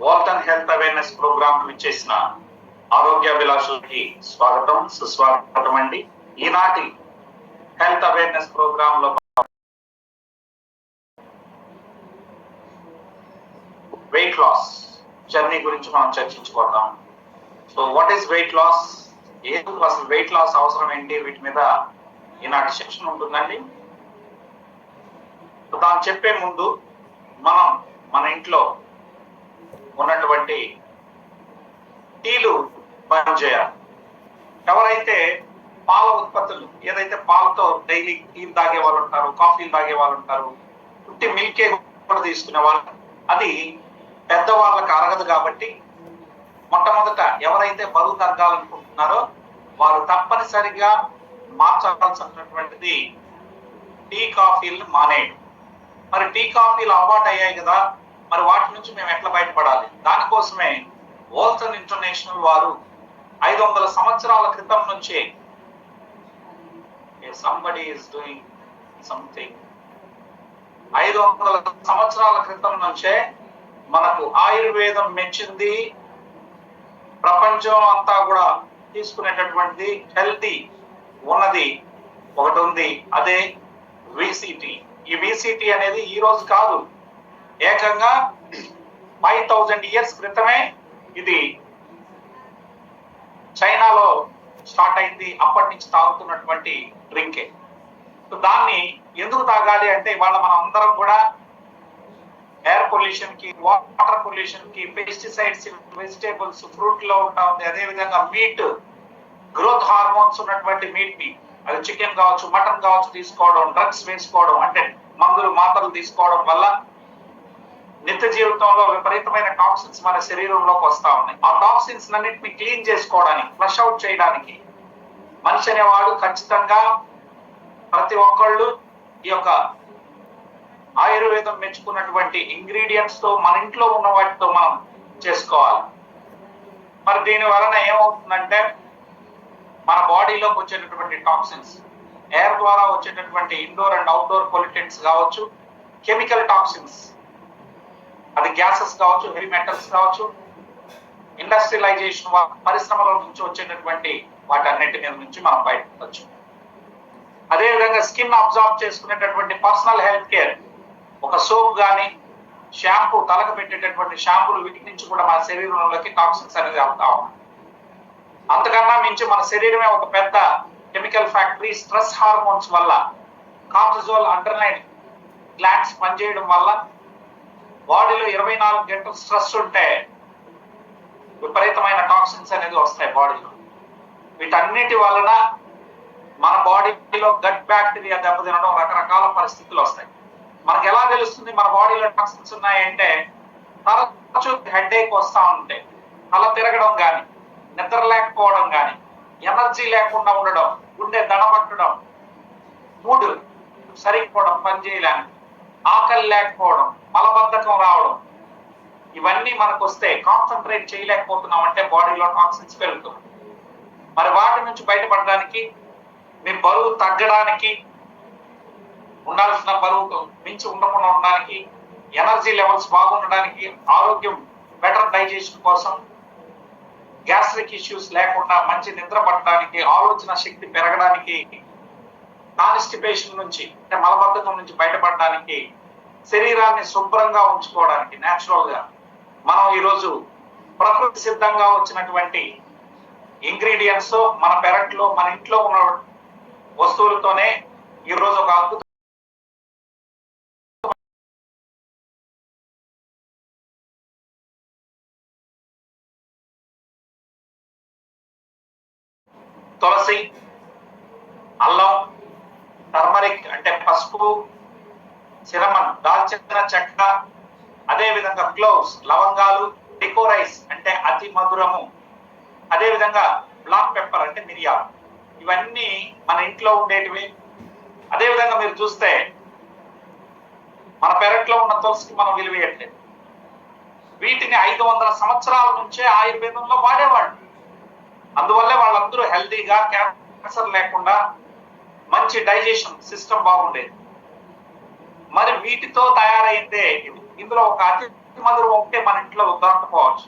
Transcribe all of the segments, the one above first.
Walton health awareness programme కు ఇచ్చేసిన ఆరోగ్యాభిలాషులకి స్వాగతం, సుస్వాగతం అండి. ఈనాటి హెల్త్ అవేర్నెస్ ప్రోగ్రామ్ లో వెయిట్ లాస్ జర్నీ గురించి మనం చర్చించుకుందాం. So what is weight loss, అసలు వెయిట్ లాస్ అవసరం ఏంటి, వీటి మీద ఈనాటి సెక్షన్ ఉంటుందండి. దాన్ని చెప్పే ముందు మనం మన ఇంట్లో ఉన్నటువంటి టీలు బంద్ చేయాలి. ఎవరైతే పాల ఉత్పత్తులు, ఏదైతే పాలతో డైలీ టీలు తాగే వాళ్ళు ఉంటారు, కాఫీలు తాగే వాళ్ళు ఉంటారు, పుట్టి మిల్కే కూడా తీసుకునే వాళ్ళు, అది పెద్దవాళ్ళకి అరగదు. కాబట్టి మొట్టమొదట ఎవరైతే బరువు తగ్గాలనుకుంటున్నారో వారు తప్పనిసరిగా మార్చాల్సినటువంటిది టీ కాఫీలు మానేయడం. మరి టీ కాఫీలు అలవాటు అయ్యాయి కదా, మరి వాటి నుంచి మేము ఎట్లా బయటపడాలి? దానికోసమే వాల్టన్ ఇంటర్నేషనల్ వారు 500 సంవత్సరాల క్రితం నుంచే somebody is doing something 500 సంవత్సరాల క్రితం నుంచే మనకు ఆయుర్వేదం మెచ్చింది, ప్రపంచం అంతా కూడా తీసుకునేటటువంటిది హెల్తీ ఉన్నది ఒకటి ఉంది, అదే విసిటి. ఈ విసిటి అనేది ఈ రోజు కాదు, ఏకంగా 5000 ఇయర్స్ క్రితమే ఇది చైనాలో స్టార్ట్ అయింది. అప్పటి నుంచి తాగుతున్నటువంటి డ్రింకే. దాన్ని ఎందుకు తాగాలి అంటే, ఇవాళ మనం అందరం కూడా ఎయిర్ పొల్యూషన్ కి, వాటర్ పొల్యూషన్ కి, పెస్టిసైడ్స్ వెజిటేబుల్స్ ఫ్రూట్ లో ఉంటా ఉంది. అదే విధంగా మీట్, గ్రోత్ హార్మోన్స్ ఉన్నటువంటి మీట్ ని, అది చికెన్ కావచ్చు, మటన్ కావచ్చు, తీసుకోవడం, డ్రగ్స్ వేసుకోవడం, అంటే మందులు మాత్రలు తీసుకోవడం వల్ల నిత్య జీవితంలో విపరీతమైన టాక్సిన్స్ మన శరీరంలోకి వస్తా ఉన్నాయి. ఆ టాక్సిన్స్ అన్నిటిని క్లీన్ చేసుకోవడానికి, ఫ్లష్ అవుట్ చేయడానికి మనిషి అనేవాడు ఖచ్చితంగా ప్రతి ఒక్కళ్ళు ఈ యొక్క ఆయుర్వేదం మెచ్చుకున్నటువంటి ఇంగ్రీడియంట్స్ తో, మన ఇంట్లో ఉన్న వాటితో మనం చేసుకోవాలి. మరి దీని వలన ఏమవుతుందంటే, మన బాడీలోకి వచ్చేటటువంటి టాక్సిన్స్, ఎయిర్ ద్వారా వచ్చేటటువంటి ఇండోర్ అండ్ అవుట్డోర్ పొల్యూటెంట్స్ కావచ్చు, కెమికల్ టాక్సిన్స్, అది గ్యాసెస్ కావచ్చు, హెవీ మెటల్స్ కావచ్చు, ఇండస్ట్రియలైజేషన్ పరిశ్రమల నుంచి వచ్చేటటువంటి వాటన్నిటి మీద నుంచి మనం బయటపడవచ్చు. అదేవిధంగా స్కిన్ అబ్జార్బ్ చేసుకునేటటువంటి పర్సనల్ హెల్త్ కేర్, ఒక సోప్ కానీ షాంపూ, తలకు పెట్టేటటువంటి షాంపూలు, వీటి నుంచి కూడా మన శరీరంలోకి టాక్సిన్స్ అనేది వెళ్తా ఉన్నాయి. అంతకన్నా మించి మన శరీరమే ఒక పెద్ద కెమికల్ ఫ్యాక్టరీ. స్ట్రెస్ హార్మోన్స్ వల్ల, కార్టిజోల్, అడ్రినలైన్ గ్లాండ్స్ పనిచేయడం వల్ల బాడీలో 24 గంటలు స్ట్రెస్ ఉంటే విపరీతమైన టాక్సిన్స్ అనేది వస్తాయి బాడీలో. వీటన్నిటి వలన మన బాడీలో గట్ బ్యాక్టీరియా దెబ్బతినడం, రకరకాల పరిస్థితులు వస్తాయి. మనకు ఎలా తెలుస్తుంది మన బాడీలో టాక్సిన్స్ ఉన్నాయంటే, తరచూ హెడేక్ వస్తూ ఉంటే, తల తిరగడం కానీ, నిద్ర లేకపోవడం కానీ, ఎనర్జీ లేకుండా ఉండడం, గుండె దడబట్టడం, మూడు సరిపోవడం, పని చేయలేని, ఆకలి లేకపోవడం, మలబద్ధకం రావడం, ఇవన్నీ మనకు వస్తే కాన్సన్ట్రేట్ చేయలేకపోతున్నాం అంటే బాడీలో టాక్సిన్స్ పెరుగుతుంది. మరి వాటి నుంచి బయటపడడానికి, మీ బరువు తగ్గడానికి, ఉండాల్సిన బరువుకు మించి ఉండకుండా ఉండడానికి, ఎనర్జీ లెవెల్స్ బాగుండడానికి, ఆరోగ్యం, బెటర్ డైజెషన్ కోసం, గ్యాస్ట్రిక్ ఇష్యూస్ లేకుండా మంచి నిద్ర పట్టడానికి, ఆలోచన శక్తి పెరగడానికి, కాన్స్టిపేషన్ నుంచి అంటే మలబద్ధకం నుంచి బయటపడడానికి, శరీరాన్ని శుభ్రంగా ఉంచుకోవడానికి నేచురల్ గా మనం ఈరోజు ప్రకృతి సిద్ధంగా వచ్చినటువంటి ఇంగ్రీడియంట్స్, మన పెరట్లో, మన ఇంట్లో ఉన్న వస్తువులతోనే ఈరోజు ఒక అద్భుత తులసి, అల్లం, టర్మరిక్ అంటే పసుపు, సిరమన్, దాల్చిన చెక్క, అదే విధంగా క్లోవ్స్, లవంగాలు, డికోరైస్ అంటే అతి మధురము, అదే విధంగా బ్లాక్ పెప్పర్ అంటే మిరియాలు, ఇవన్నీ మన ఇంట్లో ఉండేటివి. అదే విధంగా మీరు చూస్తే మన పెరట్లో ఉన్న తులసికి మనం విలువేయట్లేదు. వీటిని 500 సంవత్సరాల నుంచే ఆయుర్వేదంలో వాడేవాళ్ళు. అందువల్లే వాళ్ళందరూ హెల్తీగా, క్యాన్సర్ లేకుండా, మంచి డైజెషన్ సిస్టమ్ బాగుండేది. మరి వీటితో తయారైందే ఇందులో ఒక అతి మధురం ఒకటే మన ఇంట్లో దొరకపోవచ్చు,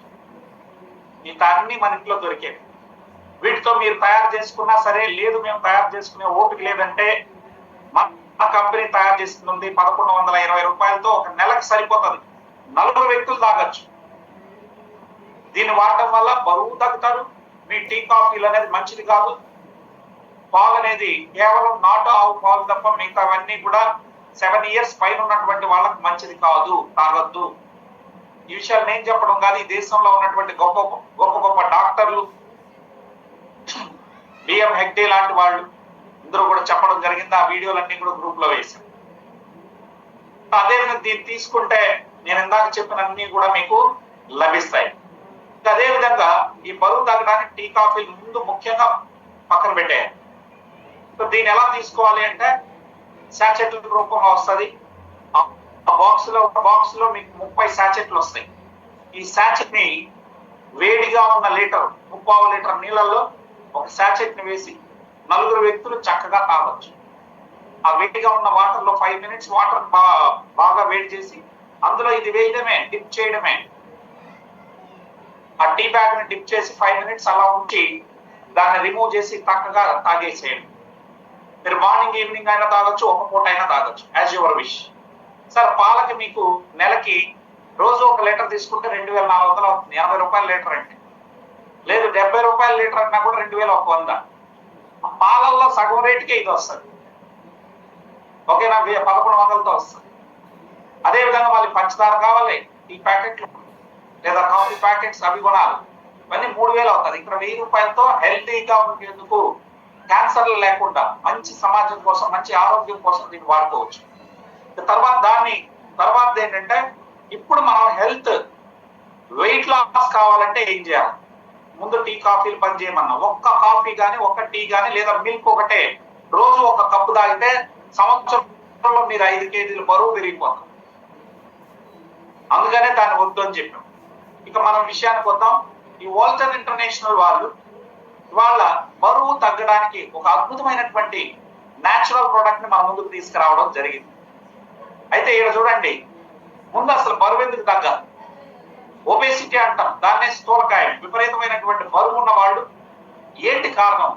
మిగతా అన్ని మన ఇంట్లో దొరికేవి. వీటితో మీరు తయారు చేసుకున్నా సరే, లేదు మేము తయారు చేసుకునే ఓపిక లేదంటే మన కంపెనీ తయారు చేస్తుంది 1120 రూపాయలతో ఒక నెలకు సరిపోతుంది, 4 వ్యక్తులు తాగొచ్చు. దీన్ని వాడటం వల్ల బరువు తగ్గుతారు. మీ టీ కాఫీలు అనేది మంచిది కాదు. పాలు అనేది కేవలం నాటు ఆవు పాలు తప్ప మిగతావన్నీ కూడా 7 ఇయర్స్ పైన ఉన్నటువంటి వాళ్ళకి మంచిది కాదు, తాగొద్దు. ఈ విషయాలు నేను చెప్పడం కాదు, ఈ దేశంలో ఉన్నటువంటి గొప్ప గొప్ప గొప్ప డాక్టర్లు, బిఎం హెగ్డే లాంటి వాళ్ళు అందరూ కూడా చెప్పడం జరిగింది. ఆ వీడియోలన్నీ కూడా గ్రూప్ లో వేశాను. అదేవిధంగా దీన్ని తీసుకుంటే నేను ఇందాక చెప్పిన అన్ని కూడా మీకు లభిస్తాయి. అదే విధంగా ఈ బరువు తగ్గడానికి టీ కాఫీలు ముందు ముఖ్యంగా పక్కన పెట్టేయాలి. సో దీన్ని ఎలా తీసుకోవాలి అంటే శాచెట్ల రూపంలో వస్తుంది. ఆ బాక్స్ లో మీకు 30 శాచెట్లు వస్తాయి. ఈ శాచెట్ ని వేడిగా ఉన్న లీటర్ 3/4 లీటర్ నీళ్ళల్లో ఒక శాచెట్ ని వేసి 4 వ్యక్తులు చక్కగా తాగొచ్చు. ఆ వేడిగా ఉన్న వాటర్ లో 5 మినిట్స్ వాటర్ బాగా వేడి చేసి అందులో ఇది వేయడమే, డిప్ చేయడమే. ఆ టీ బ్యాగ్ ని డిప్ చేసి 5 మినిట్స్ అలా ఉంచి దాన్ని రిమూవ్ చేసి చక్కగా తాగేసేయండి. మీరు మార్నింగ్ ఈవినింగ్ అయినా తాగొచ్చు, ఒక పూట అయినా తాగొచ్చు, యాజ్ యువర్ విష్. సార్ పాలకి మీకు నెలకి రోజు 1 లీటర్ తీసుకుంటే 2400 అవుతుంది, 80 రూపాయల లీటర్ అంటే. లేదు 70 రూపాయల లీటర్ అన్నా కూడా 2100. పాలల్లో సగం రేటుకే ఇది వస్తుంది, ఓకేనా? 1100తో వస్తుంది. అదేవిధంగా మళ్ళీ పంచదార కావాలి, టీ ప్యాకెట్లు లేదా కాఫీ ప్యాకెట్స్ అవి కొనాలి, ఇవన్నీ 3000 అవుతుంది. ఇక్కడ 1000 రూపాయలతో హెల్తీగా ఉండేందుకు, క్యాన్సర్లు లేకుండా, మంచి సమాజం కోసం, మంచి ఆరోగ్యం కోసం దీన్ని వాడుకోవచ్చు. తర్వాత ఏంటంటే ఇప్పుడు మనం హెల్త్ వెయిట్ లాస్ కావాలంటే ఏం చేయాలి? ముందు టీ కాఫీలు పని చేయమన్నా, ఒక్క కాఫీ కానీ ఒక్క టీ కానీ లేదా మిల్క్ ఒకటే రోజు 1 కప్పు తాగితే సంవత్సరంలో మీరు 5 కేజీలు బరువు పెరిగిపోతాం. అందుకనే దాన్ని వద్దు అని చెప్పాం. ఇక మనం విషయానికి వద్దాం. ఈ వాల్టన్ ఇంటర్నేషనల్ వాళ్ళ బరువు తగ్గడానికి ఒక అద్భుతమైనటువంటి న్యాచురల్ ప్రోడక్ట్ ని మన ముందుకు తీసుకురావడం జరిగింది. అయితే ఇక్కడ చూడండి, ముందు అసలు బరువు ఎందుకు తగ్గాలి? ఒబేసిటీ అంటాం, దాన్నే స్థూలకాయం, విపరీతమైనటువంటి బరువు ఉన్న వాళ్ళు. ఏంటి కారణం?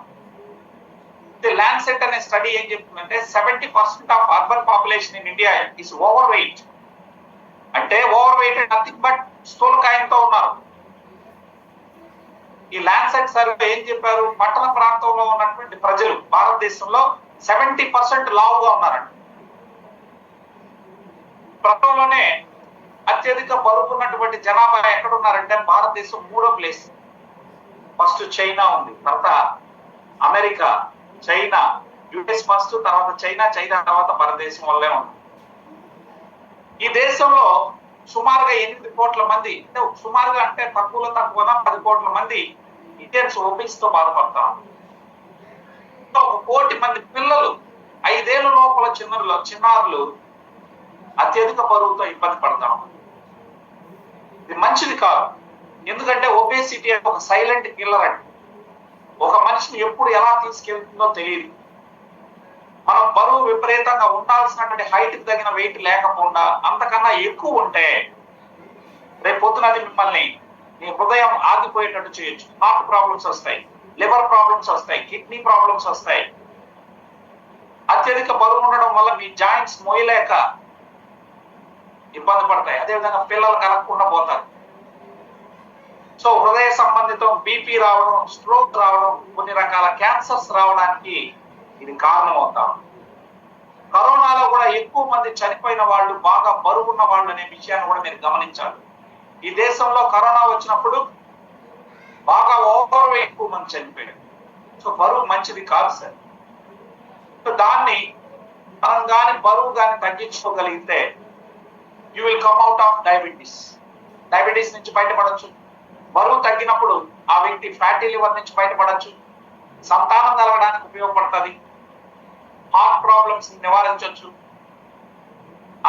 ల్యాన్సెట్ అనే స్టడీ ఏం చెప్తుందంటే 70% of urban population in India is over weight. అంటే ఓవర్ వెయిట్ నథింగ్ బట్ స్థూలకాయంతో ఉన్నారు. ఈ ల్యాన్సెట్ సర్వే ఏం చెప్పారు? పట్టణ ప్రాంతంలో ఉన్నటువంటి ప్రజలు భారతదేశంలో 70% లావుగా ఉన్నారంట. ప్రపంచంలోనే అత్యధిక బరువు ఉన్నటువంటి జనాభా ఎక్కడ ఉన్నారంటే భారతదేశం 3వ ప్లేస్. ఫస్ట్ చైనా ఉంది, తర్వాత అమెరికా, చైనా, యుఎస్ ఫస్ట్, తర్వాత చైనా తర్వాత భారతదేశం వల్లే ఉంది. ఈ దేశంలో సుమారుగా 8 కోట్ల మంది, అంటే సుమారుగా అంటే తక్కువలో తక్కువ 10 కోట్ల మంది ఇండియన్స్ ఒబేసిటీ తో బాధపడతారు. 1 కోటి మంది పిల్లలు, 5 ఏళ్ల లోపల చిన్నారులు అత్యధిక బరువుతో ఇబ్బంది పడతాం. ఇది మంచిది కాదు. ఎందుకంటే ఒబేసిటీ అంటే ఒక సైలెంట్ కిల్లర్ అండి. ఒక మనిషిని ఎప్పుడు ఎలా తీసుకెళ్తుందో తెలియదు. మనం బరువు విపరీతంగా ఉండాల్సినటువంటి హైట్ కి తగిన వెయిట్ లేకపోకుండా అంతకన్నా ఎక్కువ ఉంటే రేపు పొద్దునది మిమ్మల్ని మీ హృదయం ఆగిపోయేటట్టు చేయొచ్చు. హార్ట్ ప్రాబ్లమ్స్ వస్తాయి, లివర్ ప్రాబ్లమ్స్ వస్తాయి, కిడ్నీ ప్రాబ్లమ్స్ వస్తాయి. అత్యధిక బరువు ఉండడం వల్ల మీ జాయింట్స్ మోయలేక ఇబ్బంది పడతాయి. అదేవిధంగా పిల్లలు కలగకుండా పోతారు. సో హృదయ సంబంధితం బీపీ రావడం, స్ట్రోక్ రావడం, కొన్ని రకాల క్యాన్సర్స్ రావడానికి ఇది కారణం అవుతాం. కరోనాలో కూడా ఎక్కువ మంది చనిపోయిన వాళ్ళు బాగా బరువు ఉన్న వాళ్ళు అనే విషయాన్ని కూడా మీరు గమనించాలి. ఈ దేశంలో కరోనా వచ్చినప్పుడు బాగా ఓవర్ వెయిట్ ఎక్కువ మంది చనిపోయారు. సో బరువు మంచిది కాదు సార్. సో దాన్ని మనం కానీ బరువు కానీ తగ్గించుకోగలిగితే you will come out of diabetes నుంచి బయటపడచ్చు. బరువు తగ్గినప్పుడు ఆ వ్యక్తి ఫ్యాటీ లివర్ నుంచి బయటపడచ్చు, సంతానం కలగడానికి ఉపయోగపడుతుంది, హార్ట్ ప్రాబ్లమ్స్ నివారించవచ్చు,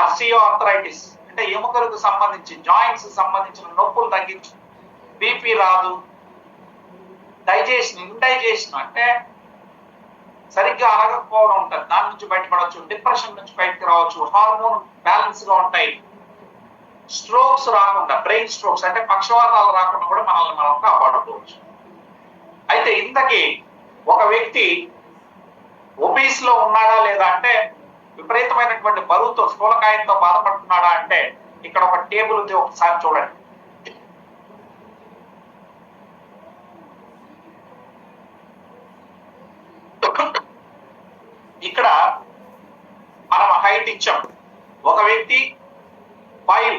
ఆర్థరైటిస్ అంటే ఎముకలకు సంబంధించి, జాయింట్స్ సంబంధించిన నొప్పులు తగ్గించు, బీపీ రాదు, ఇండైజేషన్ అంటే సరిగ్గా అరగకపోవడం ఉంటుంది, దాని నుంచి బయటపడవచ్చు, డిప్రెషన్ నుంచి బయటకు రావచ్చు, హార్మోన్ బ్యాలెన్స్ గా ఉంటాయి. స్ట్రోక్స్ రాకుండా, బ్రెయిన్ స్ట్రోక్స్ అంటే పక్షవాతాలు రాకుండా కూడా మనల్ని మనం కాపాడుకోవచ్చు. అయితే ఇంతకీ ఒక వ్యక్తి ఒబీస్ లో ఉన్నాడా లేదా అంటే విపరీతమైనటువంటి బరువుతో స్థూలకాయంతో బాధపడుతున్నాడా అంటే ఇక్కడ ఒక టేబుల్ ఉంది, ఒకసారి చూడండి. ఇక్కడ మనం హైట్ ఇచ్చాం. ఒక వ్యక్తి 5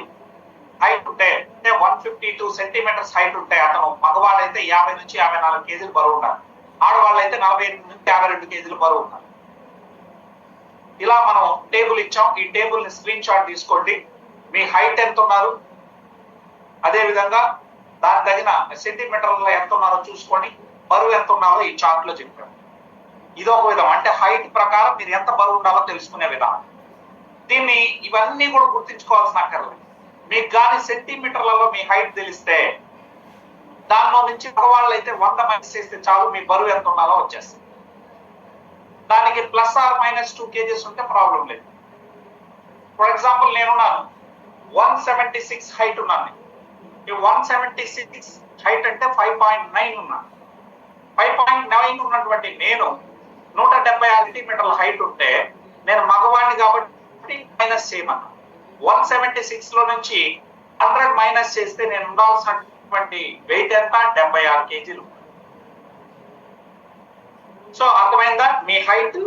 హైట్ ఉంటే, అంటే 152 సెంటీమీటర్స్ హైట్ ఉంటే అతను మగవాడైతే 50 నుంచి 54 కేజీలు బరువు ఉండాలి. ఆడవాళ్ళు అయితే 48 నుంచి 52 కేజీలు బరువు ఉండాలి. ఇలా మనం టేబుల్ ఇచ్చాం. ఈ టేబుల్ ని స్క్రీన్ షాట్ తీసుకోండి. మీ హైట్ ఎంత ఉన్నారు, అదే విధంగా దాని తగిన సెంటీమీటర్లలో ఎంత ఉన్నారో చూసుకొని బరువు ఎంత ఉన్నారో ఈ చార్ట్ లో చెప్పాం. ఇది ఒక విధం, అంటే హైట్ ప్రకారం మీరు ఎంత బరువు ఉండాలో తెలుసుకునే విధానం. దీన్ని ఇవన్నీ కూడా గుర్తించుకోవాల్సిన అక్కర్లేదు. మీకు కానీ సెంటీమీటర్లలో మీ హైట్ తెలిస్తే దానిలో నుంచి మగవాళ్ళు అయితే 100 మైనస్ చేస్తే చాలు, మీ బరువు ఎంత ఉన్నాలో వచ్చేస్తుంది. దానికి ప్లస్ ఆర్ మైనస్ 2 కేజెస్ ఉంటే ప్రాబ్లం లేదు. ఫర్ ఎగ్జాంపుల్ నేనున్నాను 176 హైట్ ఉన్నాను. ఈ 176 హైట్ అంటే 5.9 ఉన్నాను. 5.9 ఉన్నటువంటి నేను 176 సెంటీమీటర్ల హైట్ ఉంటే నేను మగవాడిని కాబట్టి మైనస్ చేయమన్నా. 176 లో నుంచి 100 మైనస్ చేస్తే నేను ఉండాల్సినటువంటి వెయిట్ ఎంత, 76 కేజీలు. సో అర్థమైందా? మీ హైట్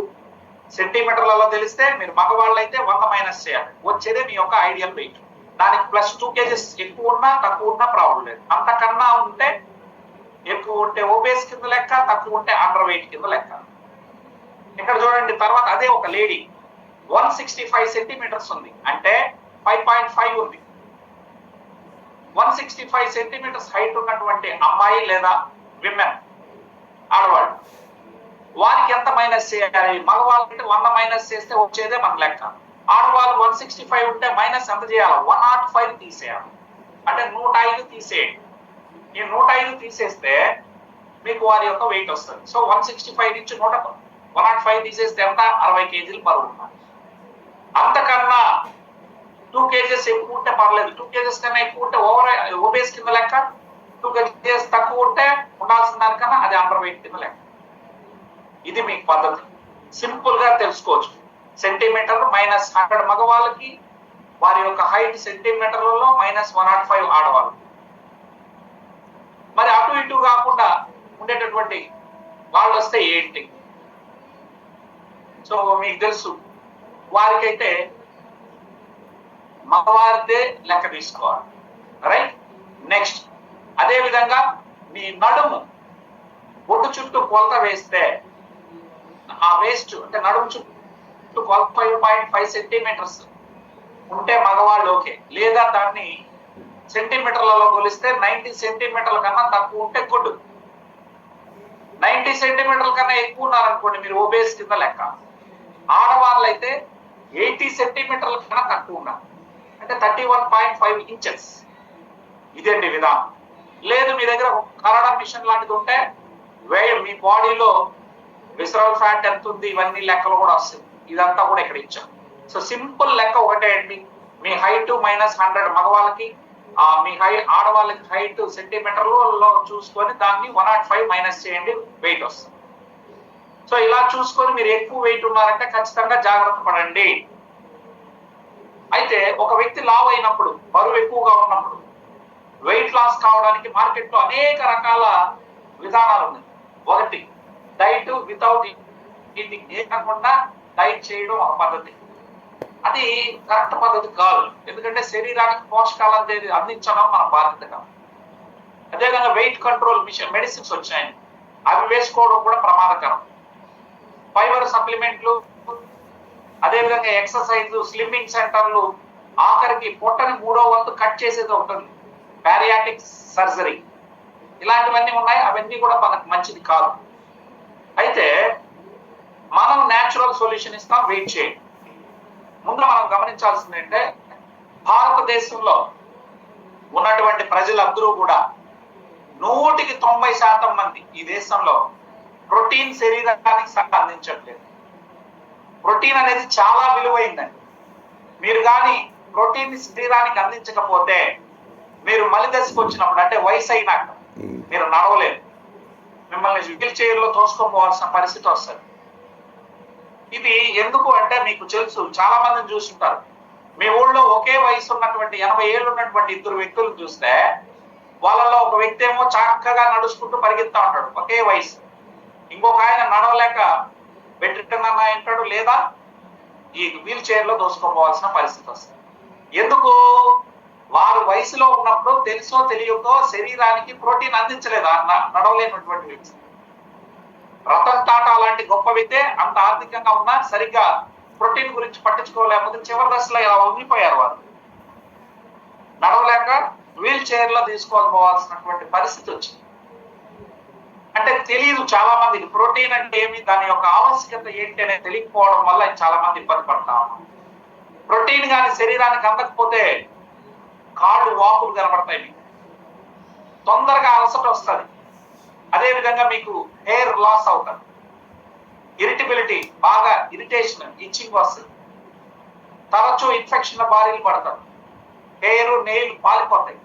సెంటీమీటర్లలో తెలిస్తే మీరు మగవాళ్ళు అయితే 100 మైనస్ చేయాలి, వచ్చేదే మీ యొక్క ఐడియల్ వెయిట్. దానికి ప్లస్ 2 కేజెస్ ఎక్కువ ఉన్నా తక్కువ ఉన్నా ప్రాబ్లం లేదు. అంతకన్నా ఉంటే, ఎక్కువ ఉంటే ఓబేస్ కింద లెక్క, తక్కువ ఉంటే అండర్ వెయిట్ కింద లెక్క. ఇక్కడ చూడండి, తర్వాత అదే ఒక లేడీ 165 సెంటీమీటర్స్ ఉంది, అంటే 5.5 ఉంది. 165 సెంటీమీటర్స్ హైట్ ఉన్నటువంటి అమ్మాయి లేదా విమెన్, ఆడవాళ్ళు, వారికి ఎంత మైనస్ చేయాలి? మగవాళ్ళకి 100 మైనస్ చేస్తే వచ్చేదే మన లెక్క. ఆడవాళ్ళు 165 ఉంటే మైనస్ ఎంత చేయాలి? 105 తీసేయాలి, అంటే 105 తీసేయండి. ఈ 105 తీసేస్తే మీకు వారి యొక్క వెయిట్ వస్తుంది. సో 165 నుంచి 105 తీసేస్తే ఎంత? 60 కేజీలు బరువు ఉన్నారు. అంతకన్నా 2 కేజెస్ ఎక్కువ ఉంటే పర్లేదు, 2 కేజెస్ కన్నా ఎక్కువ ఉంటే ఓబేస్ కింద లెక్క, 2 కేజెస్ తక్కువ ఉంటే ఉండాల్సిన దానికన్నా అది అండర్ వెయిట్ కింద లెక్క. ఇది మీకు పద్ధతి, సింపుల్ గా తెలుసుకోవచ్చు. సెంటీమీటర్ మైనస్ 100 మగవాళ్ళకి, వారి యొక్క హైట్ సెంటీమీటర్లలో మైనస్ 105 ఆడవాళ్ళు. మరి అటు ఇటు కాకుండా ఉండేటటువంటి వాళ్ళు వస్తే ఏంటి? సో మీకు తెలుసు, వారికైతే మగవారిదే లెక్క తీసుకోవాలి, రైట్? నెక్స్ట్ అదే విధంగా మీ నడుము బొడ్డు చుట్టూ కొలత వేస్తే ఆ వేస్ట్ అంటే నడుము చుట్టూ 5.5 సెంటీమీటర్స్ ఉంటే మగవాళ్ళు ఓకే, లేదా దాన్ని సెంటీమీటర్లలో కొలిస్తే 90 సెంటీమీటర్ల కన్నా తక్కువ ఉంటే గుడ్. 90 సెంటీమీటర్ల కన్నా ఎక్కువ ఉన్నారనుకోండి మీరు ఓబేస్ కింద లెక్క. ఆడవాళ్ళు అయితే 80 సెంటీమీటర్ల కన్నా తక్కువ ఉన్నారు, అంటే 31.5 ఇంచెస్. ఇదండి విధానం. లేదు మీ దగ్గర కరాడా మిషన్ లాంటిది ఉంటే మీ బాడీలో విసరల్ ఫ్యాట్ ఎంత ఉంది, ఇవన్నీ లెక్కలు కూడా వస్తుంది. ఇదంతా కూడా ఇక్కడ ఇచ్చాం. సో సింపుల్ లెక్క ఒకటే అండి, మీ హైట్ మైనస్ 100 మగవాళ్ళకి, మీ ఆడవాళ్ళకి హైట్ సెంటీమీటర్లో చూసుకొని దాన్ని 105 మైనస్ చేయండి, వెయిట్ వస్తుంది. సో ఇలా చూసుకొని మీరు ఎక్కువ వెయిట్ ఉన్నారంటే ఖచ్చితంగా జాగ్రత్త పడండి. అయితే ఒక వ్యక్తి లావ్ అయినప్పుడు, బరువు ఎక్కువగా ఉన్నప్పుడు వెయిట్ లాస్ కావడానికి మార్కెట్లో అనేక రకాల విధానాలు ఉన్నాయి. ఒకటి డైట్ వితౌట్ ఈటింగ్, ఏ కాకుండా డైట్ చేయడం ఒక పద్ధతి. అది కరెక్ట్ పద్ధతి కాదు, ఎందుకంటే శరీరానికి పోషకాలు అందించడం మన బాధ్యత కాదు. అదేవిధంగా వెయిట్ కంట్రోల్ మెడిసిన్స్ వచ్చాయి, అవి వేసుకోవడం కూడా ప్రమాదకరం. ఫైబర్ సప్లిమెంట్లు, అదేవిధంగా ఎక్సర్సైజ్, స్లిమ్మింగ్ సెంటర్లు, ఆఖరికి పొట్టని 3వ వంతు కట్ చేసేది ఉంటుంది, బ్యారియాటిక్ సర్జరీ, ఇలాంటివన్నీ ఉన్నాయి. అవన్నీ కూడా మనకు మంచిది కాదు. అయితే మనం న్యాచురల్ సొల్యూషన్ ఇస్తాం, వెయిట్ చేయండి. ముందు మనం గమనించాల్సింది ఏంటంటే, భారతదేశంలో ఉన్నటువంటి ప్రజలందరూ కూడా 100కి 90% మంది ఈ దేశంలో ప్రోటీన్ శరీరానికి అందించట్లేదు. ప్రోటీన్ అనేది చాలా విలువైందండి. మీరు కానీ ప్రోటీన్ శరీరానికి అందించకపోతే మీరు మలిదశకు వచ్చినప్పుడు అంటే వయసు అయినాక మీరు నడవలేరు, మిమ్మల్ని వీల్ చైర్ లో తోసుకోపోవాల్సిన పరిస్థితి వస్తుంది. ఇది ఎందుకు అంటే మీకు తెలుసు, చాలా మందిని చూస్తుంటారు. మీ ఊళ్ళో ఒకే వయసు ఉన్నటువంటి 80 ఏళ్ళు ఉన్నటువంటి ఇద్దరు వ్యక్తులను చూస్తే వాళ్ళలో ఒక వ్యక్తి ఏమో చక్కగా నడుచుకుంటూ పరిగెత్తా ఉంటాడు ఒకే వయసు, ఇంకొక ఆయన నడవలేక బెడ్రిటన్ అన్న అంటాడు, లేదా ఈ వీల్ చైర్ లో దోసుకోపోవాల్సిన పరిస్థితి వస్తుంది. ఎందుకు? వారు వయసులో ఉన్నప్పుడు తెలుసో తెలియకో శరీరానికి ప్రోటీన్ అందించలేదు నడవలేనటువంటి వ్యక్తి. రతన్ టాటా లాంటి గొప్ప వ్యక్తే అంత ఆర్థికంగా ఉన్నా సరిగ్గా ప్రోటీన్ గురించి పట్టించుకోలేకపోతే చివరి దశలో ఇలా ఉండిపోయారు. వారు నడవలేక వీల్ చైర్ లో తీసుకోకపోవాల్సినటువంటి పరిస్థితి వచ్చింది. అంటే తెలియదు చాలా మందికి ప్రోటీన్ అంటే ఏమి, దాని యొక్క ఆవశ్యకత ఏంటి అనేది తెలియకపోవడం వల్ల చాలా మంది ఇబ్బంది పడతా ఉన్నారు. ప్రోటీన్ కానీ శరీరానికి అందకపోతే కాళ్ళు వాపులు కనబడతాయి, మీకు తొందరగా అలసట వస్తుంది, అదేవిధంగా మీకు హెయిర్ లాస్ అవుతుంది, ఇరిటబిలిటీ బాగా ఇరిటేషన్ ఇచ్చింగ్ వస్తుంది, తరచూ ఇన్ఫెక్షన్ బారిలు పడతారు, హెయిర్ నెయిల్ పాలిపోతాయి,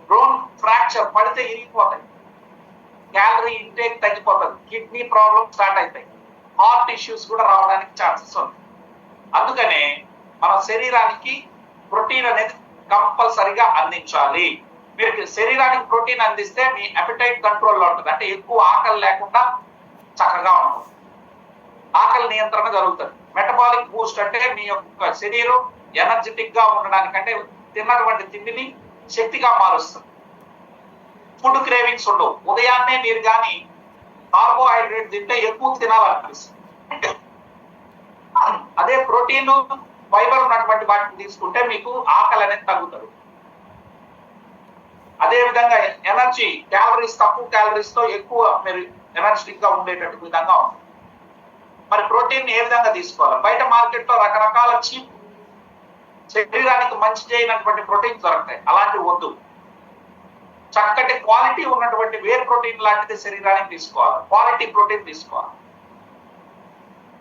బ్రోన్ ఫ్రాక్చర్ పడితే ఇరిగిపోతాయి, క్యాలరీ ఇంటేక్ తగ్గిపోతుంది, కిడ్నీ ప్రాబ్లమ్ స్టార్ట్ అవుతాయి, హార్ట్ ఇష్యూస్ కూడా రావడానికి ఛాన్సెస్ ఉంది. అందుకనే మన శరీరానికి ప్రోటీన్ అనేది కంపల్సరిగా అందించాలి. మీరు శరీరానికి ప్రోటీన్ అందిస్తే మీ అపిటైట్ కంట్రోల్లో ఉంటుంది, అంటే ఎక్కువ ఆకలి లేకుండా చక్కగా ఉంటుంది, ఆకలి నియంత్రణ జరుగుతుంది. మెటబాలిక్ బూస్ట్ అంటే మీ యొక్క శరీరం ఎనర్జెటిక్ గా ఉండడానికంటే తిన్నటువంటి తిండిని శక్తిగా మారుస్తుంది. ఫుడ్ క్రేవింగ్స్ ఉండవు, ఉదయాన్నే మీరు కానీ కార్బోహైడ్రేట్ తింటే ఎక్కువ తినాలనిపిస్తుంది. అదే ప్రోటీన్ ఫైబర్ ఉన్నటువంటి వాటిని తీసుకుంటే మీకు ఆకలి అనేది తగ్గుతుంది. అదే విధంగా ఎనర్జీ క్యాలరీస్ తక్కువ క్యాలరీస్ తో ఎక్కువ మీరు ఎనర్జెటిక్ గా ఉండేటట్టు విధంగా ఉంది. మరి ప్రోటీన్ ఏ విధంగా తీసుకోవాలి? బయట మార్కెట్ లో రకరకాల చీప్ శరీరానికి మంచి చేయనటువంటి ప్రోటీన్ దొరుకుతాయి, అలాంటివి వద్దు. చక్కటి క్వాలిటీ ఉన్నటువంటి వేర్ ప్రోటీన్ లాంటిది శరీరానికి తీసుకోవాలి, క్వాలిటీ ప్రోటీన్ తీసుకోవాలి.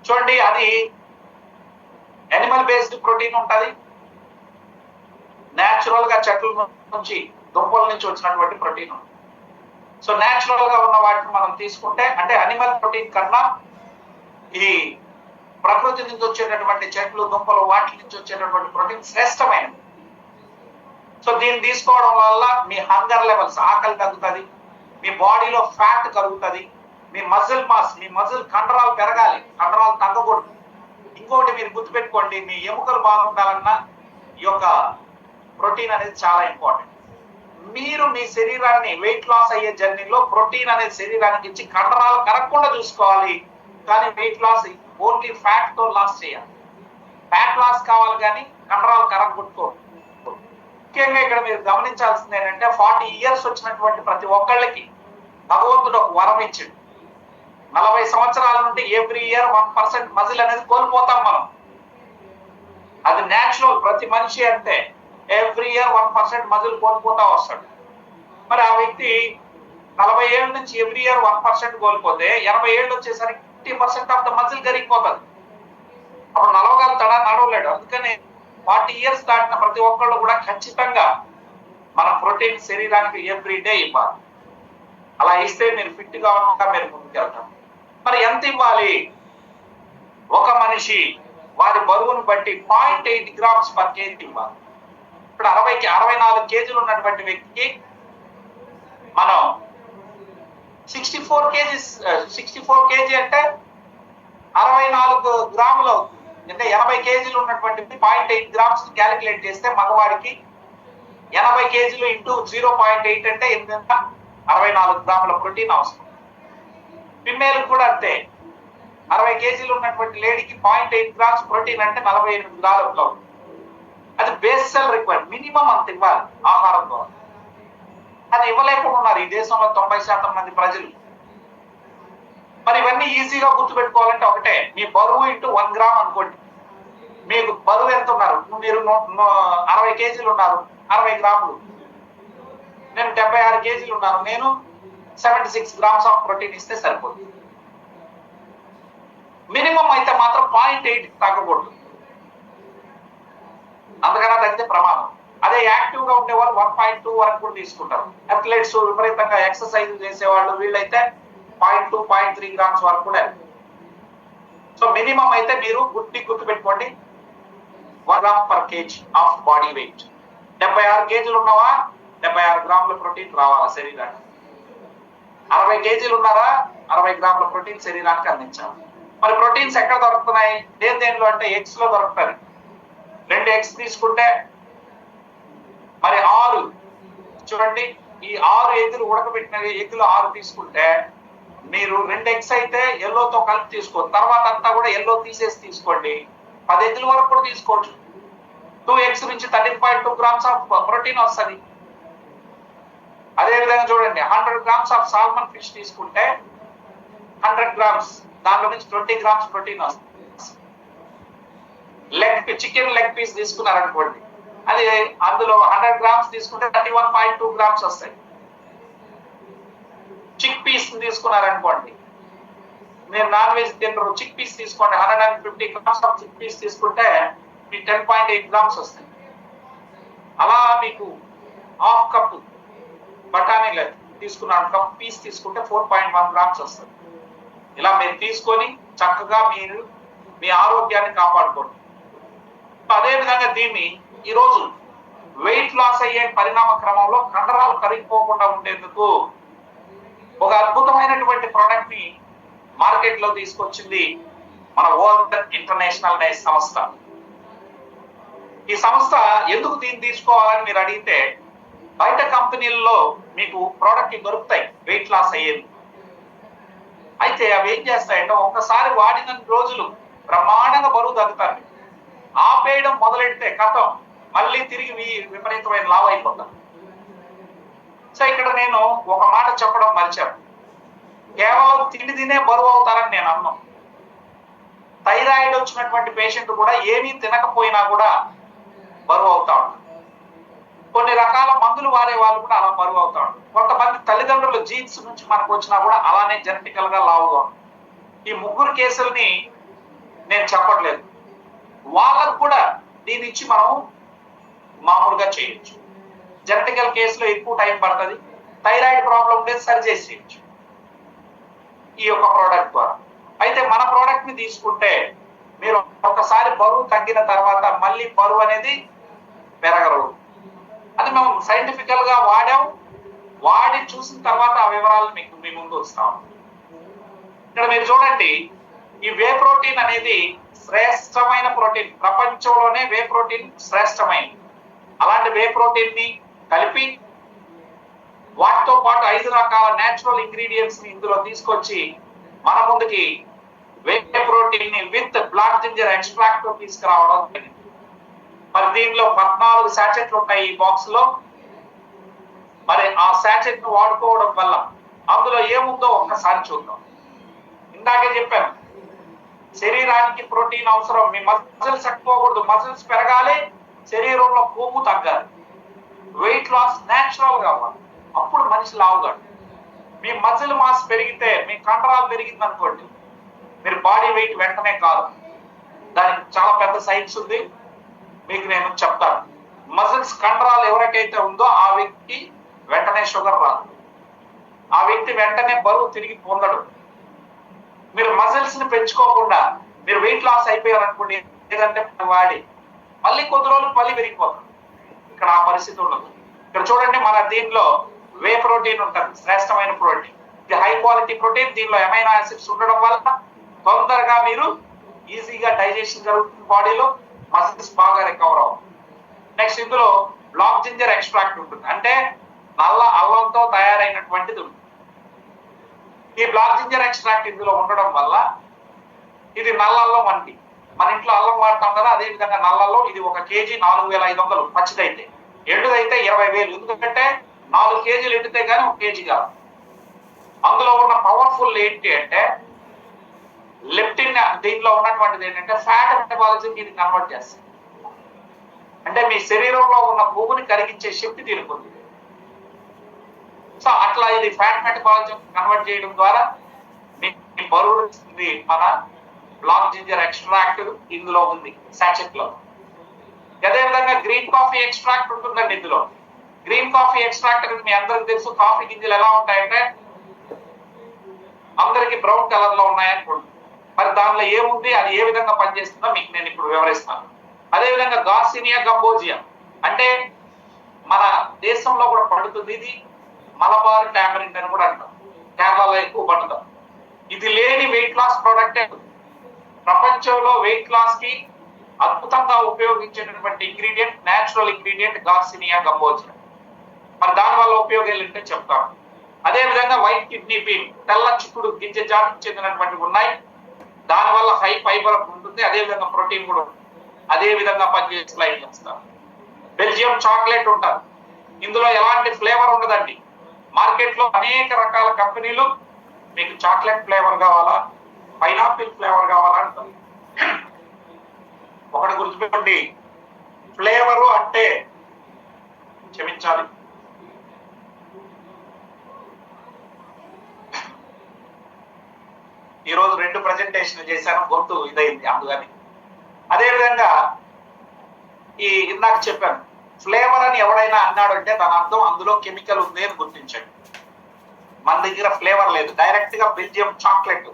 చూడండి, అది యానిమల్ బేస్డ్ ప్రోటీన్ ఉంటుంది, న్యాచురల్ గా చెట్ల నుంచి దుంపల నుంచి వచ్చినటువంటి ప్రోటీన్. సో న్యాచురల్ గా ఉన్న వాటిని మనం తీసుకుంటే, అంటే అనిమల్ ప్రోటీన్ కన్నా ఈ ప్రకృతి నుంచి వచ్చేటటువంటి చెట్లు దుంపలు వాటి నుంచి వచ్చేటటువంటి ప్రోటీన్ శ్రేష్టమైనది. సో దీన్ని తీసుకోవడం వల్ల మీ హంగర్ లెవెల్స్, ఆకలి తగ్గుతుంది, మీ బాడీలో ఫ్యాట్ కరుగుతుంది, మీ మజిల్ మాస్, మీ మజిల్ కండరాలు పెరగాలి, కండరాలు తగ్గకూడదు. ఇంకోటి మీరు గుర్తుపెట్టుకోండి, మీ ఎముకలు బాగుండాలన్నా ఈ యొక్క ప్రోటీన్ అనేది చాలా ఇంపార్టెంట్. మీరు మీ శరీరాన్ని వెయిట్ లాస్ అయ్యే జర్నీలో ప్రోటీన్ అనేది శరీరానికి ఇచ్చి కండరాలు కరగకుండా చూసుకోవాలి, కానీ వెయిట్ లాస్ ఓన్లీ ఫ్యాట్ తో లాస్ చేయాలి. ఫ్యాట్ లాస్ కావాలి కానీ కండరాలు కరగొట్టుకోవాలి. ముఖ్యంగా ఇక్కడ మీరు గమనించాల్సింది ఏంటంటే 40 ఇయర్స్ వచ్చినటువంటి ప్రతి ఒక్కళ్ళకి భగవంతుడు ఒక వరం ఇచ్చాడు. 40 సంవత్సరాల నుండి ఎవ్రీ ఇయర్ 1% మజిల్ అనేది కోల్పోతాం మనం, అది న్యాచురల్, ప్రతి మనిషి అంటే ఎవ్రీ ఇయర్ 1% మజిల్ కోల్పోతా వస్తాడు. మరి ఆ వ్యక్తి 40 ఏళ్ళ నుంచి ఎవ్రీ ఇయర్ 1% కోల్పోతే 80 ఏళ్ళు వచ్చేసరికి 50% ఆఫ్ ద మజిల్ కరిగిపోతుంది. అప్పుడు నడవగలుగుతాడా? నడవలేడు. అందుకని 40 ఇయర్స్ దాటిన ప్రతి ఒక్కళ్ళు కూడా ఖచ్చితంగా మన ప్రోటీన్ శరీరానికి ఎవ్రీ డే ఇవ్వాలి. అలా ఇస్తే మీరు ఫిట్ గా ఉండగా మీరు ముందుకెళ్తారు. మరి ఎంత ఇవ్వాలి? ఒక మనిషి వారి బరువును బట్టి 0.8 గ్రామ్స్ పర్ కేజీ ఇవ్వాలి. ఇప్పుడు 64 కేజీలు ఉన్నటువంటి వ్యక్తికి మనం 64 కేజీ అంటే 64 గ్రాములు అవుతుంది. అంటే 80 కేజీలు ఉన్నటువంటి 0.8 గ్రామ్స్ క్యాలిక్యులేట్ చేస్తే మగవాడికి 80 కేజీలు ఇంటూ 0.8 అంటే 64 గ్రాముల ప్రోటీన్ అవసరం. ఫిమేల్ కూడా అంతే, 60 కేజీలు ఉన్నటువంటి లేడీకి 0.8 గ్రామ్స్ ప్రోటీన్ అంటే 48 గ్రాములు. అది బేసిక్ రిక్వైర్మెంట్, మినిమం అంత ఇవ్వాలి ఆహారం ద్వారా. అది ఇవ్వలేకుండా ఉన్నారు ఈ దేశంలో 90% మంది ప్రజలు. మరి ఇవన్నీ ఈజీగా గుర్తుపెట్టుకోవాలంటే ఒకటే, మీ బరువు ఇంటూ 1 గ్రామ్ అనుకోండి. మీకు బరువు ఎంత ఉన్నారు? మీరు 60 కేజీలు ఉన్నారు, 60 గ్రాములు. నేను 76 కేజీలు ఉన్నాను, నేను 76 గ్రామ్స్ ఆఫ్ ప్రోటీన్ ఇస్తే సరిపోతుంది. మినిమం అయితే మాత్రం 0.8 తగ్గకూడదు. అంతకన్నా తగ్గితే ప్రమాదం. అదే యాక్టివ్ గా ఉండేవాళ్ళు 1.2 వరకు కూడా తీసుకుంటారు. అథ్లెట్స్ విపరీతంగా ఎక్సర్సైజ్ చేసేవాళ్ళు వీళ్ళైతే 0.2 0.3 గ్రామ్స్ వరకు కూడా. సో మినిమం అయితే మీరు గుర్తు పెట్టుకోండి 1 gram per KG of body weight. 76 కేజీలు ఉన్నావా 76 గ్రాముల ప్రోటీన్ రావాలా శరీరానికి. 60 కేజీలు ఉన్నారా 60 గ్రాముల ప్రోటీన్ శరీరానికి అందించాలి. మరి ప్రోటీన్స్ ఎక్కడ దొరుకుతున్నాయి దేనిలో అంటే ఎగ్స్ లో దొరుకుతాయి. 2 ఎగ్స్ తీసుకుంటే మరి 6 చూడండి ఈ 6 ఎగ్గులు ఉడకబెట్టిన ఎగ్గులు 6 తీసుకుంటే మీరు 2 ఎగ్స్ అయితే ఎల్లోతో కలిపి తీసుకోండి. తర్వాత అంతా కూడా ఎల్లో తీసేసి తీసుకోండి. 10 ఎగ్గుల వరకు కూడా తీసుకోవచ్చు. 2 ఎగ్స్ నుంచి 13.2 గ్రామ్స్ ఆఫ్ ప్రోటీన్ వస్తుంది. అదే విధంగా చూడండి 100 గ్రామ్స్ ఆఫ్ సాల్మన్ ఫిష్ తీసుకుంటే 100 గ్రామ్స్ దానిలో నుంచి 20 గ్రామ్స్ ప్రోటీన్ వస్తుంది. చికెన్ లెగ్ పీస్ తీసుకున్నారనుకోండి అది అందులో 100 గ్రామ్స్ తీసుకుంటే 31.2 గ్రామ్స్ వస్తాయి. చిక్ పీస్ తీసుకున్నారనుకోండి మీరు నాన్ వెజ్ తింటారు చిక్ పీస్ తీసుకోండి 150 గ్రామ్స్ ఆఫ్ చిక్ పీస్ తీసుకుంటే మీకు 10.8 గ్రామ్స్ వస్తాయి. అలా మీకు హాఫ్ కప్ బఠానీ తీసుకున్నాను కప్ పీస్ తీసుకుంటే 4.1 గ్రామ్స్ వస్తుంది. ఇలా మీరు తీసుకొని చక్కగా మీరు మీ ఆరోగ్యాన్ని కాపాడుకోండి. అదే విధంగా దీన్ని ఈరోజు వెయిట్ లాస్ అయ్యే పరిణామ క్రమంలో కండరాలు కరిగిపోకుండా ఉండేందుకు ఒక అద్భుతమైనటువంటి ప్రోడక్ట్ ని మార్కెట్ లో తీసుకొచ్చింది మన వరల్డ్ ఇంటర్నేషనల్ అనే సంస్థ. ఈ సంస్థ ఎందుకు దీన్ని తీసుకోవాలని మీరు అడిగితే బయట కంపెనీల్లో మీకు ప్రోడక్ట్ దొరుకుతాయి వెయిట్ లాస్ అయ్యేది. అయితే అవి ఏం చేస్తాయంటే ఒక్కసారి వాడిన రోజులు బ్రహ్మాండంగా బరువు తగ్గుతారు. ఆపేయడం మొదలెడితే కథం మళ్ళీ తిరిగి విపరీతమైన లావు అయిపోతారు. సో ఇక్కడ నేను ఒక మాట చెప్పడం మర్చాను. కేవలం తిండి తినే బరువు అవుతారని నేను అన్నాను. థైరాయిడ్ వచ్చినటువంటి పేషెంట్ కూడా ఏమీ తినకపోయినా కూడా బరువు అవుతా ఉంటారు. కొన్ని రకాల మందులు వాడే వాళ్ళు కూడా అలా బరువు అవుతా ఉంటారు. కొంతమంది తల్లిదండ్రుల జీన్స్ నుంచి మనకు వచ్చినా కూడా అలానే జెనెటికల్ గా లావుగా ఉంటారు. ఈ 3 కేసుల్ని నేను చెప్పట్లేదు. వాళ్ళకు కూడా దీని ఇచ్చి మనం మామూలుగా చేయొచ్చు. జెనెటికల్ కేసులో ఎక్కువ టైం పడుతుంది. థైరాయిడ్ ప్రాబ్లం ఉంటే సరి చేసేయచ్చు ఈ యొక్క ప్రోడక్ట్ ద్వారా. అయితే మన ప్రోడక్ట్ ని తీసుకుంటే మీరు ఒకసారి బరువు తగ్గిన తర్వాత మళ్ళీ బరువు అనేది పెరగరు. అది మేము సైంటిఫికల్ గా వాడి చూసిన తర్వాత ఆ వివరాలు మీకు మీ ముందు వస్తాం. ఇక్కడ మీరు చూడండి ఈ వే ప్రోటీన్ అనేది శ్రేష్టమైన ప్రోటీన్. ప్రపంచంలోనే వే ప్రోటీన్ శ్రేష్టమైనది. అలాంటి వే ప్రోటీన్ ని కలిపి వాటితో పాటు 5 రకాల నేచురల్ ఇంగ్రీడియంట్స్ ని ఇందులో తీసుకొచ్చి మన ముందుకి వే ప్రోటీన్ ని విత్ బ్లాక్ జింజర్ ఎక్స్ట్రాక్ట్ తో తీసుకురావడం జరిగింది. మరి దీనిలో 14 శాచెట్లు ఉంటాయి ఈ బాక్స్ లో. మరి ఆ శాచెట్ ను వాడుకోవడం వల్ల అందులో ఏముందో ఒక్కసారి చూద్దాం. ఇందాకే చెప్పాను శరీరానికి ప్రోటీన్ అవసరం. మీ మజిల్స్ ఎక్కువకూడదు, మజిల్స్ పెరగాలి, శరీరంలో కొవ్వు తగ్గాలి, వెయిట్ లాస్ నేచురల్ గా అవ్వాలి. అప్పుడు మనిషి లావుగాడు. మీ మజిల్ మాస్ పెరిగితే మీ కండరాలు పెరిగింది అనుకోండి మీరు బాడీ వెయిట్ వెంటనే కాదు. దానికి చాలా పెద్ద సైన్స్ ఉంది, మీకు నేను చెప్తాను. మజిల్స్ కండరాలు ఎవరికైతే ఉందో ఆ వ్యక్తి వెంటనే షుగర్ రాదు, ఆ వ్యక్తి వెంటనే బరువు తిరిగి పొందడు. మీరు మజిల్స్ ని పెంచుకోకుండా మీరు వెయిట్ లాస్ అయిపోయారు అనుకోండి లేదంటే వాడి మళ్ళీ కొద్ది రోజులు మళ్ళీ పెరిగిపోతారు. ఇక్కడ ఆ పరిస్థితి ఉండదు. ఇక్కడ చూడండి మన దీనిలో వే ప్రోటీన్ ఉంటుంది, శ్రేష్టమైన ప్రోటీన్. ఇది హై క్వాలిటీ ప్రోటీన్. దీనిలో అమైనో యాసిడ్స్ ఉండడం వల్ల తొందరగా మీరు ఈజీగా డైజెషన్ జరుగుతుంది బాడీలో, మజిల్స్ బాగా రికవర్ అవుతుంది. నెక్స్ట్ ఇందులో బ్లాక్ జింజర్ ఎక్స్ట్రాక్ట్ ఉంటుంది, అంటే నల్ల అల్లంతో తయారైనటువంటిది ఉంటుంది. ఈ బ్లాక్ జింజర్ ఎక్స్ట్రాక్ట్ ఇందులో ఉండడం వల్ల ఇది నల్ల అల్లం వంటి మన ఇంట్లో అల్లం వాడతాం కదా, అదే విధంగా నల్లలో ఇది 1 కేజీ 4,500 పచ్చిదైతే. ఎండుదైతే 20,000. ఎందుకంటే 4 కేజీలు ఎండితే కానీ 1 కేజీ కాదు. అందులో ఉన్న పవర్ఫుల్ ఏంటి అంటే లెప్టిన్. దీనిలో ఉన్నటువంటిది ఏంటంటే ఫ్యాట్ మెటబాలిజం ఇది కన్వర్ట్ చేస్తుంది. అంటే మీ శరీరంలో ఉన్న కొవ్వుని కరిగించే శక్తి దీనికి ఉంది. సో అట్లా ఇది ఫ్యాట్ మెటబాలిజం కన్వర్ట్ చేయడం ద్వారా మీ బరువు మన బ్లాక్ జింజర్ ఎక్స్ట్రాక్ట్ ఇందులో ఉంది శాచెట్ లో. అదేవిధంగా గ్రీన్ కాఫీ ఎక్స్ట్రాక్ట్ ఉంటుందండి ఇందులో. గ్రీన్ కాఫీ ఎక్స్ట్రాక్ట్ అనేది మీ అందరికి తెలుసు. కాఫీ గింజలు ఎలా ఉంటాయంటే అందరికి బ్రౌన్ కలర్ లో ఉన్నాయనుకోండి. మరి దానిలో ఏముంది, అది ఏ విధంగా పనిచేస్తుందో మీకు నేను ఇప్పుడు వివరిస్తాను. అదేవిధంగా గార్సినియా గంబోజియా అంటే మన దేశంలో కూడా పండుతుంది. ఇది మలబార్ టామరిన్ అని కూడా అంటాం. కేరళలో ఎక్కువ పండుతాం. ఇది లేని వెయిట్ లాస్ ప్రోడక్టే. ప్రపంచంలో వెయిట్ లాస్ కి అద్భుతంగా ఉపయోగించేటటువంటి ఇంగ్రీడియంట్, నేచురల్ ఇంగ్రీడియంట్ గార్సినియా గంబోజియా. మరి దాని వల్ల ఉపయోగాలు ఏంటో చెప్తాను. అదే విధంగా వైట్ కిడ్నీ బీన్, తెల్ల చిక్కుడు గింజ జాతికి చెందినటువంటివి ఉన్నాయి. దాని వల్ల హై ఫైబర్ ఉంటుంది. అదే విధంగా ప్రోటీన్ కూడా అదే విధంగా పనిచేసి లైన్ చేస్తారు. బెల్జియం చాక్లెట్ ఉంటారు. ఇందులో ఎలాంటి ఫ్లేవర్ ఉండదండి. మార్కెట్ లో అనేక రకాల కంపెనీలు మీకు చాక్లెట్ ఫ్లేవర్ కావాలా, పైనాపిల్ ఫ్లేవర్ కావాలా అంటారు. ఒకటి గుర్తుపెట్టుకోండి, ఫ్లేవరు అంటే క్షమించాలి, ఈరోజు 2 ప్రజెంటేషన్ చేశాను, గొంతు ఇదైంది అందుకని. అదేవిధంగా ఇందాక చెప్పాను, ఫ్లేవర్ అని ఎవడైనా అన్నాడు అంటే దాని అర్థం అందులో కెమికల్ ఉంది అని గుర్తించండి. మన దగ్గర ఫ్లేవర్ లేదు. డైరెక్ట్ గా బెల్జియం చాక్లెట్,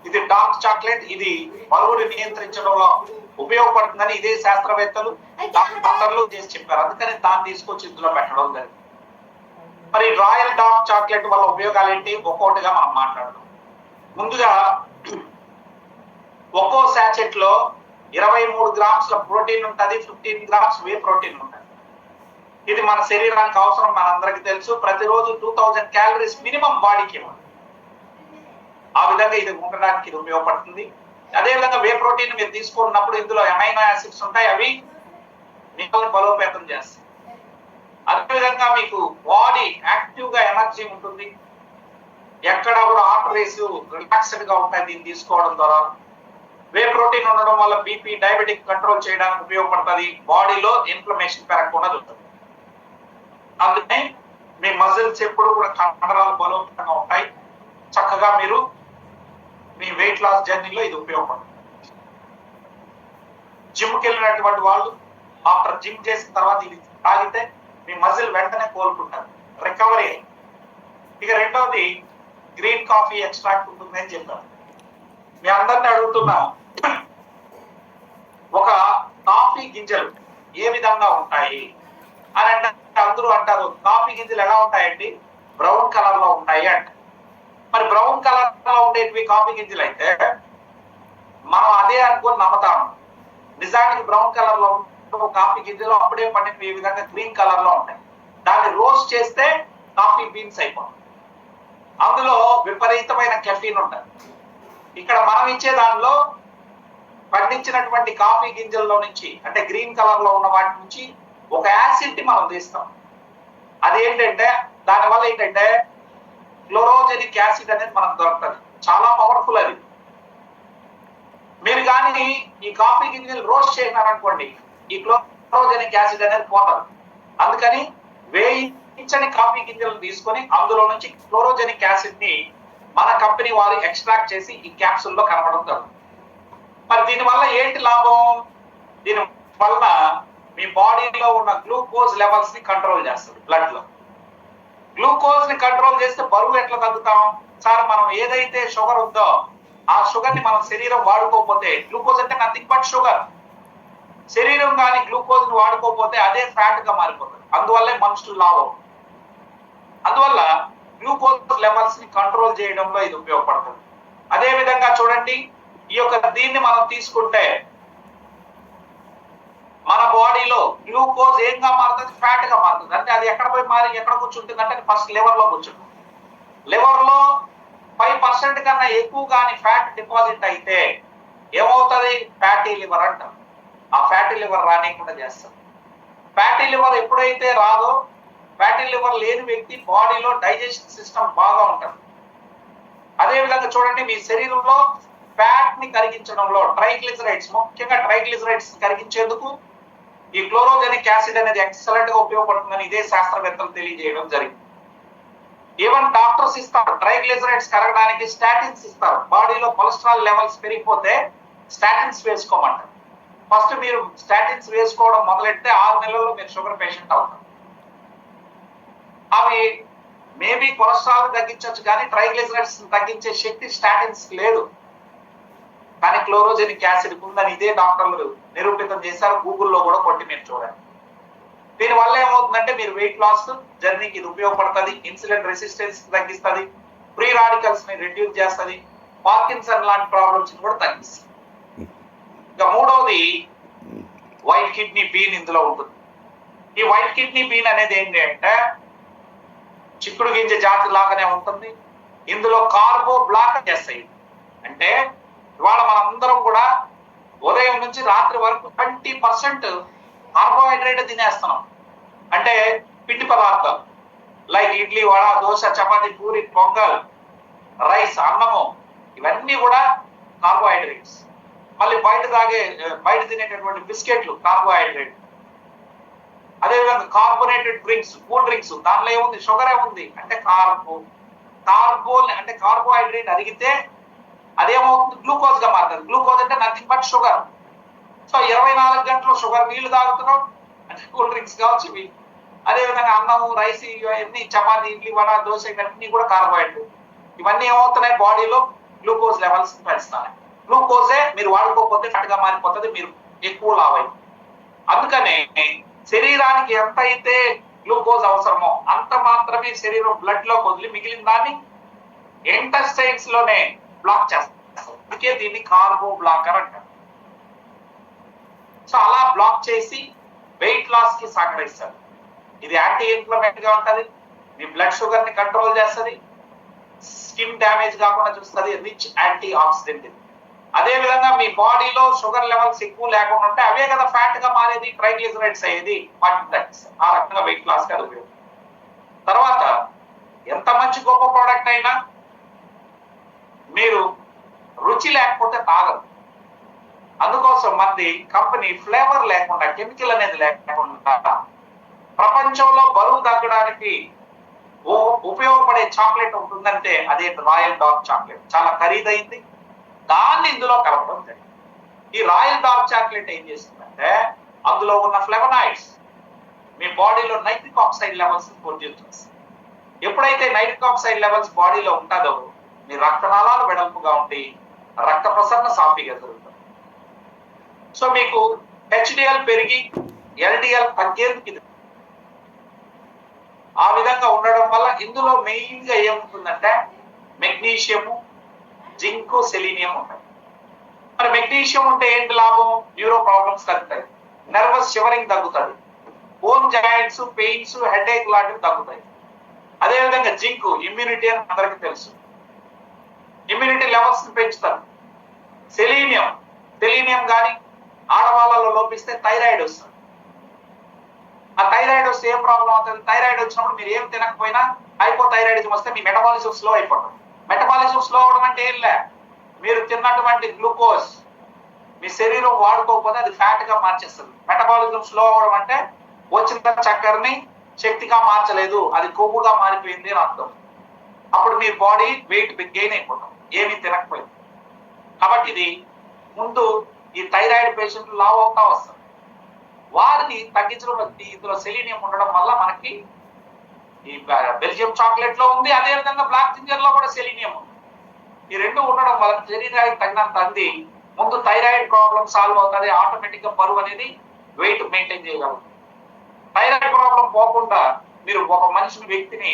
ఇది డార్క్ చాక్లెట్, ఇది బరువుని నియంత్రించడంలో ఉపయోగపడుతుందని ఇదే శాస్త్రవేత్తలు డాక్టర్లు చేసి చెప్పారు. అందుకని దాన్ని తీసుకొచ్చి ఇందులో పెట్టడం జరిగింది. మరి రాయల్ డార్క్ చాక్లెట్ వల్ల ఉపయోగాలు ఏంటి, ఒక్కొక్కటిగా మనం మాట్లాడదాం. ముందుగా ఒక్కో శాచెట్ లో 23 గ్రామ్స్ ప్రోటీన్ ఉంటుంది, 15 గ్రామ్స్ వే ప్రోటీన్ ఉంటుంది. ఇది మన శరీరానికి అవసరం, మనందరికీ తెలుసు. ప్రతిరోజు 2000 క్యాలరీస్ మినిమం బాడీకి ఇవ్వాలి. ఆ విధంగా ఇది ఉండడానికి ఇది ఉపయోగపడుతుంది. అదేవిధంగా వే ప్రోటీన్ మీరు తీసుకున్నప్పుడు ఇందులో అమైనో యాసిడ్స్ ఉంటాయి, అవి మిమ్మల్ని బలోపేతం చేస్తాయి. అదేవిధంగా మీకు బాడీ యాక్టివ్ గా ఎనర్జీ ఉంటుంది. ఎక్కడ కూడా హార్ట్ రేసు రిలాక్స్డ్ గా ఉంటాయి దీన్ని తీసుకోవడం ద్వారా. వే ప్రోటీన్ ఉండడం వల్ల బీపీ, డయాబెటిక్ కంట్రోల్ చేయడానికి ఉపయోగపడుతుంది. బాడీలో ఇన్ఫ్లమేషన్ పెరగకుండా చూస్తుంది. అందుకని మీ మజిల్స్ ఎప్పుడు కూడా కండరాలు బలోపేతంగా ఉంటాయి. చక్కగా మీరు మీ వెయిట్ లాస్ జర్నీలో ఇది ఉపయోగపడుతుంది. జిమ్కి వెళ్ళినటువంటి వాళ్ళు ఆఫ్టర్ జిమ్ చేసిన తర్వాత ఇది తాగితే మీ మజిల్ వెంటనే కోలుకుంటారు, రికవరీ. ఇక రెండవది గ్రీన్ కాఫీ ఎక్స్ట్రాక్ట్ ఉంటుంది అని చెప్పారు. మీ అందరిని అడుగుతున్నా, ఒక కాఫీ గింజలు ఏ విధంగా ఉంటాయి అని అంటే అందరూ అంటారు కాఫీ గింజలు ఎలా ఉంటాయండి, బ్రౌన్ కలర్ లో ఉంటాయి అంట. మరి బ్రౌన్ కలర్ లో ఉండేటివి కాఫీ గింజలు అయితే మనం అదే అనుకుని నమ్ముతాము. నిజానికి బ్రౌన్ కలర్ లో కాఫీ గింజలు అప్పుడే పండిన ఈ విధంగా గ్రీన్ కలర్ లో ఉంటాయి. దాన్ని రోస్ట్ చేస్తే కాఫీ బీన్స్ అయిపోతుంది. అందులో విపరీతమైన కెఫీన్ ఉంటుంది. ఇక్కడ మనం ఇచ్చే దానిలో పండించినటువంటి కాఫీ గింజల్లో నుంచి, అంటే గ్రీన్ కలర్ లో ఉన్న వాటి నుంచి ఒక యాసిడ్ ని మనం తీస్తాం. అదేంటంటే దానివల్ల ఏంటంటే క్లోరోజెనిక్ యాసిడ్ అనేది మనకు దొరుకుతుంది. చాలా పవర్ఫుల్ అది. మీరు కానీ ఈ కాఫీ గింజలు రోస్ట్ చేసినారనుకోండి, ఈ క్లోరోజెనిక్ యాసిడ్ అనేది పోతుంది. అందుకని వేయించని కాఫీ గింజలను తీసుకొని అందులో నుంచి క్లోరోజెనిక్ యాసిడ్ ని మన కంపెనీ వారు ఎక్స్ట్రాక్ట్ చేసి ఈ క్యాప్సూల్లో కనబడడం జరుగుతుంది. మరి దీనివల్ల ఏంటి లాభం? దీని వల్ల మీ బాడీలో ఉన్న గ్లూకోజ్ లెవెల్స్ ని కంట్రోల్ చేస్తుంది. బ్లడ్ లో గ్లూకోజ్ ని కంట్రోల్ చేస్తే బరువు ఎట్లా తగ్గుతాం సార్? మనం ఏదైతే షుగర్ ఉందో ఆ షుగర్ ని మనం శరీరం వాడుకోకపోతే, గ్లూకోజ్ అంటే నథింగ్ బట్ షుగర్, శరీరం కానీ గ్లూకోజ్ ని వాడుకోకపోతే అదే ఫ్యాట్ గా మారిపోతుంది. అందువల్లే మనుషులు లావు. అందువల్ల గ్లూకోజ్ లెవెల్స్ ని కంట్రోల్ చేయడంలో ఇది ఉపయోగపడుతుంది. అదే విధంగా చూడండి, ఈ యొక్క దీన్ని మనం తీసుకుంటే మన బాడీలో గ్లూకోజ్ ఏంగా మారుతుంది, ఫ్యాట్ గా మారుతుంది. అంటే అది ఎక్కడ పోయి మారి ఎక్కడ కూర్చుంటుంది అంటే ఫస్ట్ లివర్ లో కూర్చుంటుంది. లివర్ లో 5% కన్నా ఎక్కువ కానీ ఫ్యాట్ డిపాజిట్ అయితే ఏమవుతుంది? ఫ్యాటీ లివర్ అంటాం. ఆ ఫ్యాటీ లివర్ రానికుండా చేస్తాం. ఫ్యాటీ లివర్ ఎప్పుడైతే రాదో, ఫ్యాటీ లివర్ లేని వ్యక్తి బాడీలో డైజెషన్ సిస్టమ్ బాగా ఉంటుంది. అదే విధంగా చూడండి, మీ శరీరంలో ఫ్యాట్ ని కరిగించడంలో ట్రైగ్లిజరైడ్స్, ముఖ్యంగా ట్రైగ్లిజరైడ్స్ కరిగించేందుకు ఈ క్లోరోజెనిక్ యాసిడ్ అనేది ఎక్సలెంట్ గా ఉపయోగపడుతుందని ఇదే శాస్త్రవేత్తలు తెలియజేయడం జరిగింది. ఈవెన్ డాక్టర్స్ ఇస్తారు ట్రైగ్లిజరైడ్స్ కరగడానికి స్టాటిన్స్ ఇస్తారు. బాడీలో కొలెస్ట్రాల్ లెవెల్స్ పెరిగిపోతే స్టాటిన్స్ వేసుకోమంటారు. ఫస్ట్ మీరు స్టాటిన్స్ వేసుకోవడం మొదలెడితే 6 నెలల్లో మీరు షుగర్ పేషెంట్ అవుతారు. అవి మేబీ కొలెస్ట్రాల్ తగ్గించవచ్చు కానీ ట్రైగ్లిజరైడ్స్ తగ్గించే శక్తి స్టాటిన్స్ లేదు. కానీ క్లోరోజెనిక్ యాసిడ్ ఉందని ఇదే డాక్టర్లు నిరూపితం చేశారు. గూగుల్లో కూడా కొట్టి మీరు చూడండి. దీనివల్ల ఏమవుతుందంటే మీరు వెయిట్ లాస్ జర్నీకి ఇది ఉపయోగపడుతుంది, ఇన్సులిన్ రెసిస్టెన్స్ తగ్గిస్తుంది, ఫ్రీ రాడికల్స్ ని రిడ్యూస్ చేస్తుంది, పార్కిన్సన్ లాంటి ప్రాబ్లమ్స్ కూడా తగ్గిస్తుంది. ఇక మూడవది వైట్ కిడ్నీ బీన్ ఇందులో ఉంటుంది. ఈ వైట్ కిడ్నీ బీన్ అనేది ఏంటి అంటే చిక్కుడు గింజ జాతి లాగానే ఉంటుంది. ఇందులో కార్బో బ్లాక్ చేస్తాయి. అంటే ఇవాళ మనందరం కూడా ఉదయం నుంచి రాత్రి వరకు 20% కార్బోహైడ్రేట్ తినేస్తున్నాం. అంటే పిండి పదార్థాలు లైక్ ఇడ్లీ, వడ, దోశ, చపాతి, పూరి, పొంగల్, రైస్, అన్నము, ఇవన్నీ కూడా కార్బోహైడ్రేట్స్. మళ్ళీ బయట తినేటటువంటి బిస్కెట్లు కార్బోహైడ్రేట్. అదేవిధంగా కార్బోనేటెడ్ డ్రింక్స్, కూల్ డ్రింక్స్, దానిలో ఏముంది? షుగర్ ఏముంది అంటే అంటే కార్బోహైడ్రేట్ అరిగితే అదేమవుతుంది? గ్లూకోజ్ గా మారుతుంది. గ్లూకోజ్ అంటే నథింగ్ బట్ షుగర్. సో 24 గంటలు షుగర్ నీళ్లు తాగుతున్నాం అంటే కూల్ డ్రింక్స్ కావచ్చు ఇవి. అదేవిధంగా అన్నము, రైస్, ఇవన్నీ చపాతి, ఇడ్లీ, వడ, దోశ, ఇవన్నీ కూడా కార్బోహైడ్రేట్. ఇవన్నీ ఏమవుతున్నాయి? బాడీలో గ్లూకోజ్ లెవెల్స్ పెంచుతున్నాయి. గ్లూకోజే మీరు వాడుకోకపోతే ఫ్యాట్ గా మారిపోతుంది, మీరు ఎక్కువ లాభై. అందుకనే శరీరానికి ఎంత అయితే గ్లూకోజ్ అవసరమో అంత మాత్రమే శరీరం బ్లడ్ లో వదిలి మిగిలిన దాన్ని ఇంటెస్టైన్స్ లోనే బ్లాక్ చేస్తారు. అందుకే దీన్ని కార్బో బ్లాకర్ అంటారు. సో అలా బ్లాక్ చేసి వెయిట్ లాస్ కి సహకరిస్తారు. ఇది యాంటీ ఇన్ఫ్లమేటరీ గా ఉంటది, మీ బ్లడ్ షుగర్ ని కంట్రోల్ చేస్తుంది, స్కిన్ డ్యామేజ్ కాకుండా చూస్తుంది, రిచ్ యాంటీ ఆక్సిడెంట్. అదే విధంగా మీ బాడీలో షుగర్ లెవెల్స్ ఎక్కువ లేకుండా ఉంటే అవే కదా ఫ్యాట్ గా మారేది, ట్రైగ్లిజరైడ్స్ అయ్యేది, వాటిని తగ్గిస్తుంది. ఆ రకంగా వెయిట్ లాస్ కి అది ఉపయోగం. తర్వాత ఎంత మంచి గొప్ప ప్రోడక్ట్ అయినా మీరు రుచి లేకపోతే తాగరు. అందుకోసం మంది కంపెనీ ఫ్లేవర్ లేకుండా, కెమికల్ అనేది లేకుండా ప్రపంచంలో బరువు తగ్గడానికి ఉపయోగపడే చాక్లెట్ ఉంటుందంటే అదే రాయల్ డార్క్ చాక్లెట్. చాలా ఖరీదైంది, దాన్ని ఇందులో కలపడం జరిగింది. ఈ రాయల్ డార్క్ చాక్లెట్ ఏం చేస్తుందంటే అందులో ఉన్న ఫ్లేవనాయిడ్స్ మీ బాడీలో నైట్రిక్ ఆక్సైడ్ లెవెల్స్ ప్రొడ్యూస్ చేస్తుంది. ఎప్పుడైతే నైట్రిక్ ఆక్సైడ్ లెవెల్స్ బాడీలో ఉంటుందో మీ రక్తనాళాలు వెడల్పుగా ఉండి రక్త ప్రసరణ సాఫీగా జరుగుతుంది. సో మీకు హెచ్డిఎల్ పెరిగి ఎల్డిఎల్ తగ్గేందుకు ఇది. ఆ విధంగా ఉండడం వల్ల ఇందులో మెయిన్ గా ఏముంటుందంటే మెగ్నీషియము, జింక్, సెలీనియం ఉంటాయి. మరి మెగ్నీషియం ఉంటే ఏంటి లాభం? న్యూరో ప్రాబ్లమ్స్ తగ్గుతాయి, నర్వస్ షివరింగ్ తగ్గుతుంది, బోన్ జాయింట్స్ పెయిన్స్, హెడేక్ లాంటివి తగ్గుతాయి. అదేవిధంగా జింక్ ఇమ్యూనిటీ అని అందరికీ తెలుసు, ఇమ్యూనిటీ లెవెల్స్ పెంచుతారు. సెలీనియం కానీ ఆడవాళ్ళలో లోపిస్తే థైరాయిడ్ వస్తుంది. ఆ థైరాయిడ్ వస్తే ఏం ప్రాబ్లం అవుతుంది? థైరాయిడ్ వచ్చినప్పుడు మీరు ఏం తినకపోయినా హైపోథైరాయిడిజం వస్తే మీ మెటబాలిజం స్లో అయిపోతుంది. మెటబాలిజం స్లో అవడం అంటే ఏం లే, మీరు తిన్నటువంటి గ్లూకోజ్ మీ శరీరం వాడుకోకపోతే అది ఫ్యాట్ గా మార్చేస్తుంది. మెటబాలిజం స్లో అవడం అంటే వచ్చిన చక్కెరని శక్తిగా మార్చలేదు, అది కొవ్వుగా మారిపోయింది అని అర్థం. అప్పుడు మీ బాడీ వెయిట్ గెయిన్ అయిపోతాం ఏమీ తినకపోయింది. కాబట్టి ఇది ముందు ఈ థైరాయిడ్ పేషెంట్లు లావ్ అవుతా వస్తారు. వారిని తగ్గించడం ఇందులో సెలీనియం ఉండడం వల్ల మనకి ఈ బెల్జియం చాక్లెట్ లో ఉంది, అదే విధంగా బ్లాక్ జింజర్ లో కూడా సెలీనియం ఉంది. ఈ రెండు ఉండడం వల్ల శరీరానికి తగినంత అంది ముందు థైరాయిడ్ ప్రాబ్లం సాల్వ్ అవుతుంది, ఆటోమేటిక్ గా బరువు అనేది వెయిట్ మెయింటైన్ చేయగలుగుతుంది. థైరాయిడ్ ప్రాబ్లం పోకుండా మీరు ఒక మనిషిని వ్యక్తిని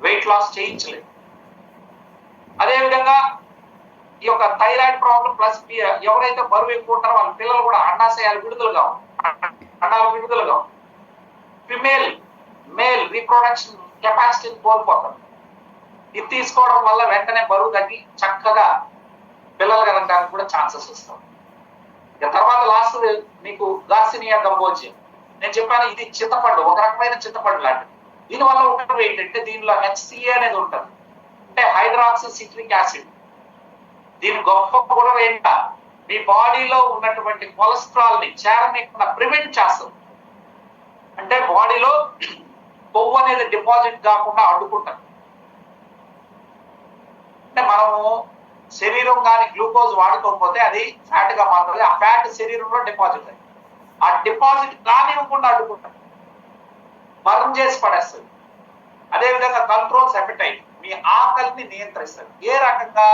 వెయిట్ లాస్ చేయించలేదు. అదేవిధంగా ఈ యొక్క థైరాయిడ్ ప్రాబ్లం ప్లస్ ఎవరైతే బరువు ఎక్కువ ఉంటారో వాళ్ళ పిల్లలు కూడా అండాశయాలు విడుదలగా మేల్ రీప్రొడక్షన్ కెపాసిటీని కోల్పోతారు. ఇది తీసుకోవడం వల్ల వెంటనే బరువు తగ్గి చక్కగా పిల్లలు కలగడానికి కూడా ఛాన్సెస్ వస్తాయి. తర్వాత లాస్ట్ మీకు గార్సినియా గంబోజియా నేను చెప్పాను, ఇది చింతపండు, ఒక రకమైన చింతపండు లాంటిది. దీనివల్ల ఉపయోగం ఏంటంటే దీనిలో HCA అనేది ఉంటుంది, అంటే హైడ్రాక్సీ సిట్రిక్ యాసిడ్. దీని గొప్ప గుణం ఏంటంటే మీ బాడీలో ఉన్నటువంటి కొలెస్ట్రాల్ ని చేరనీయకుండా ప్రివెంట్ చేస్తుంది. అంటే బాడీలో కొవ్వు అనేది డిపాజిట్ కాకుండా అడ్డుకుంటాం. అంటే మనము శరీరం కానీ గ్లూకోజ్ వాడుకోకపోతే అది ఫ్యాట్ గా మారుతుంది. ఆ ఫ్యాట్ శరీరంలో డిపాజిట్ అయ్యి ఆ డిపాజిట్ కానివ్వకుండా అడ్డుకుంటారు, బర్న్ చేసి పడేస్తుంది. అదేవిధంగా కంట్రోల్స్ ఎపిటైట్, మీ ఆకలిని నియంత్రిస్తుంది. ఏ రకంగా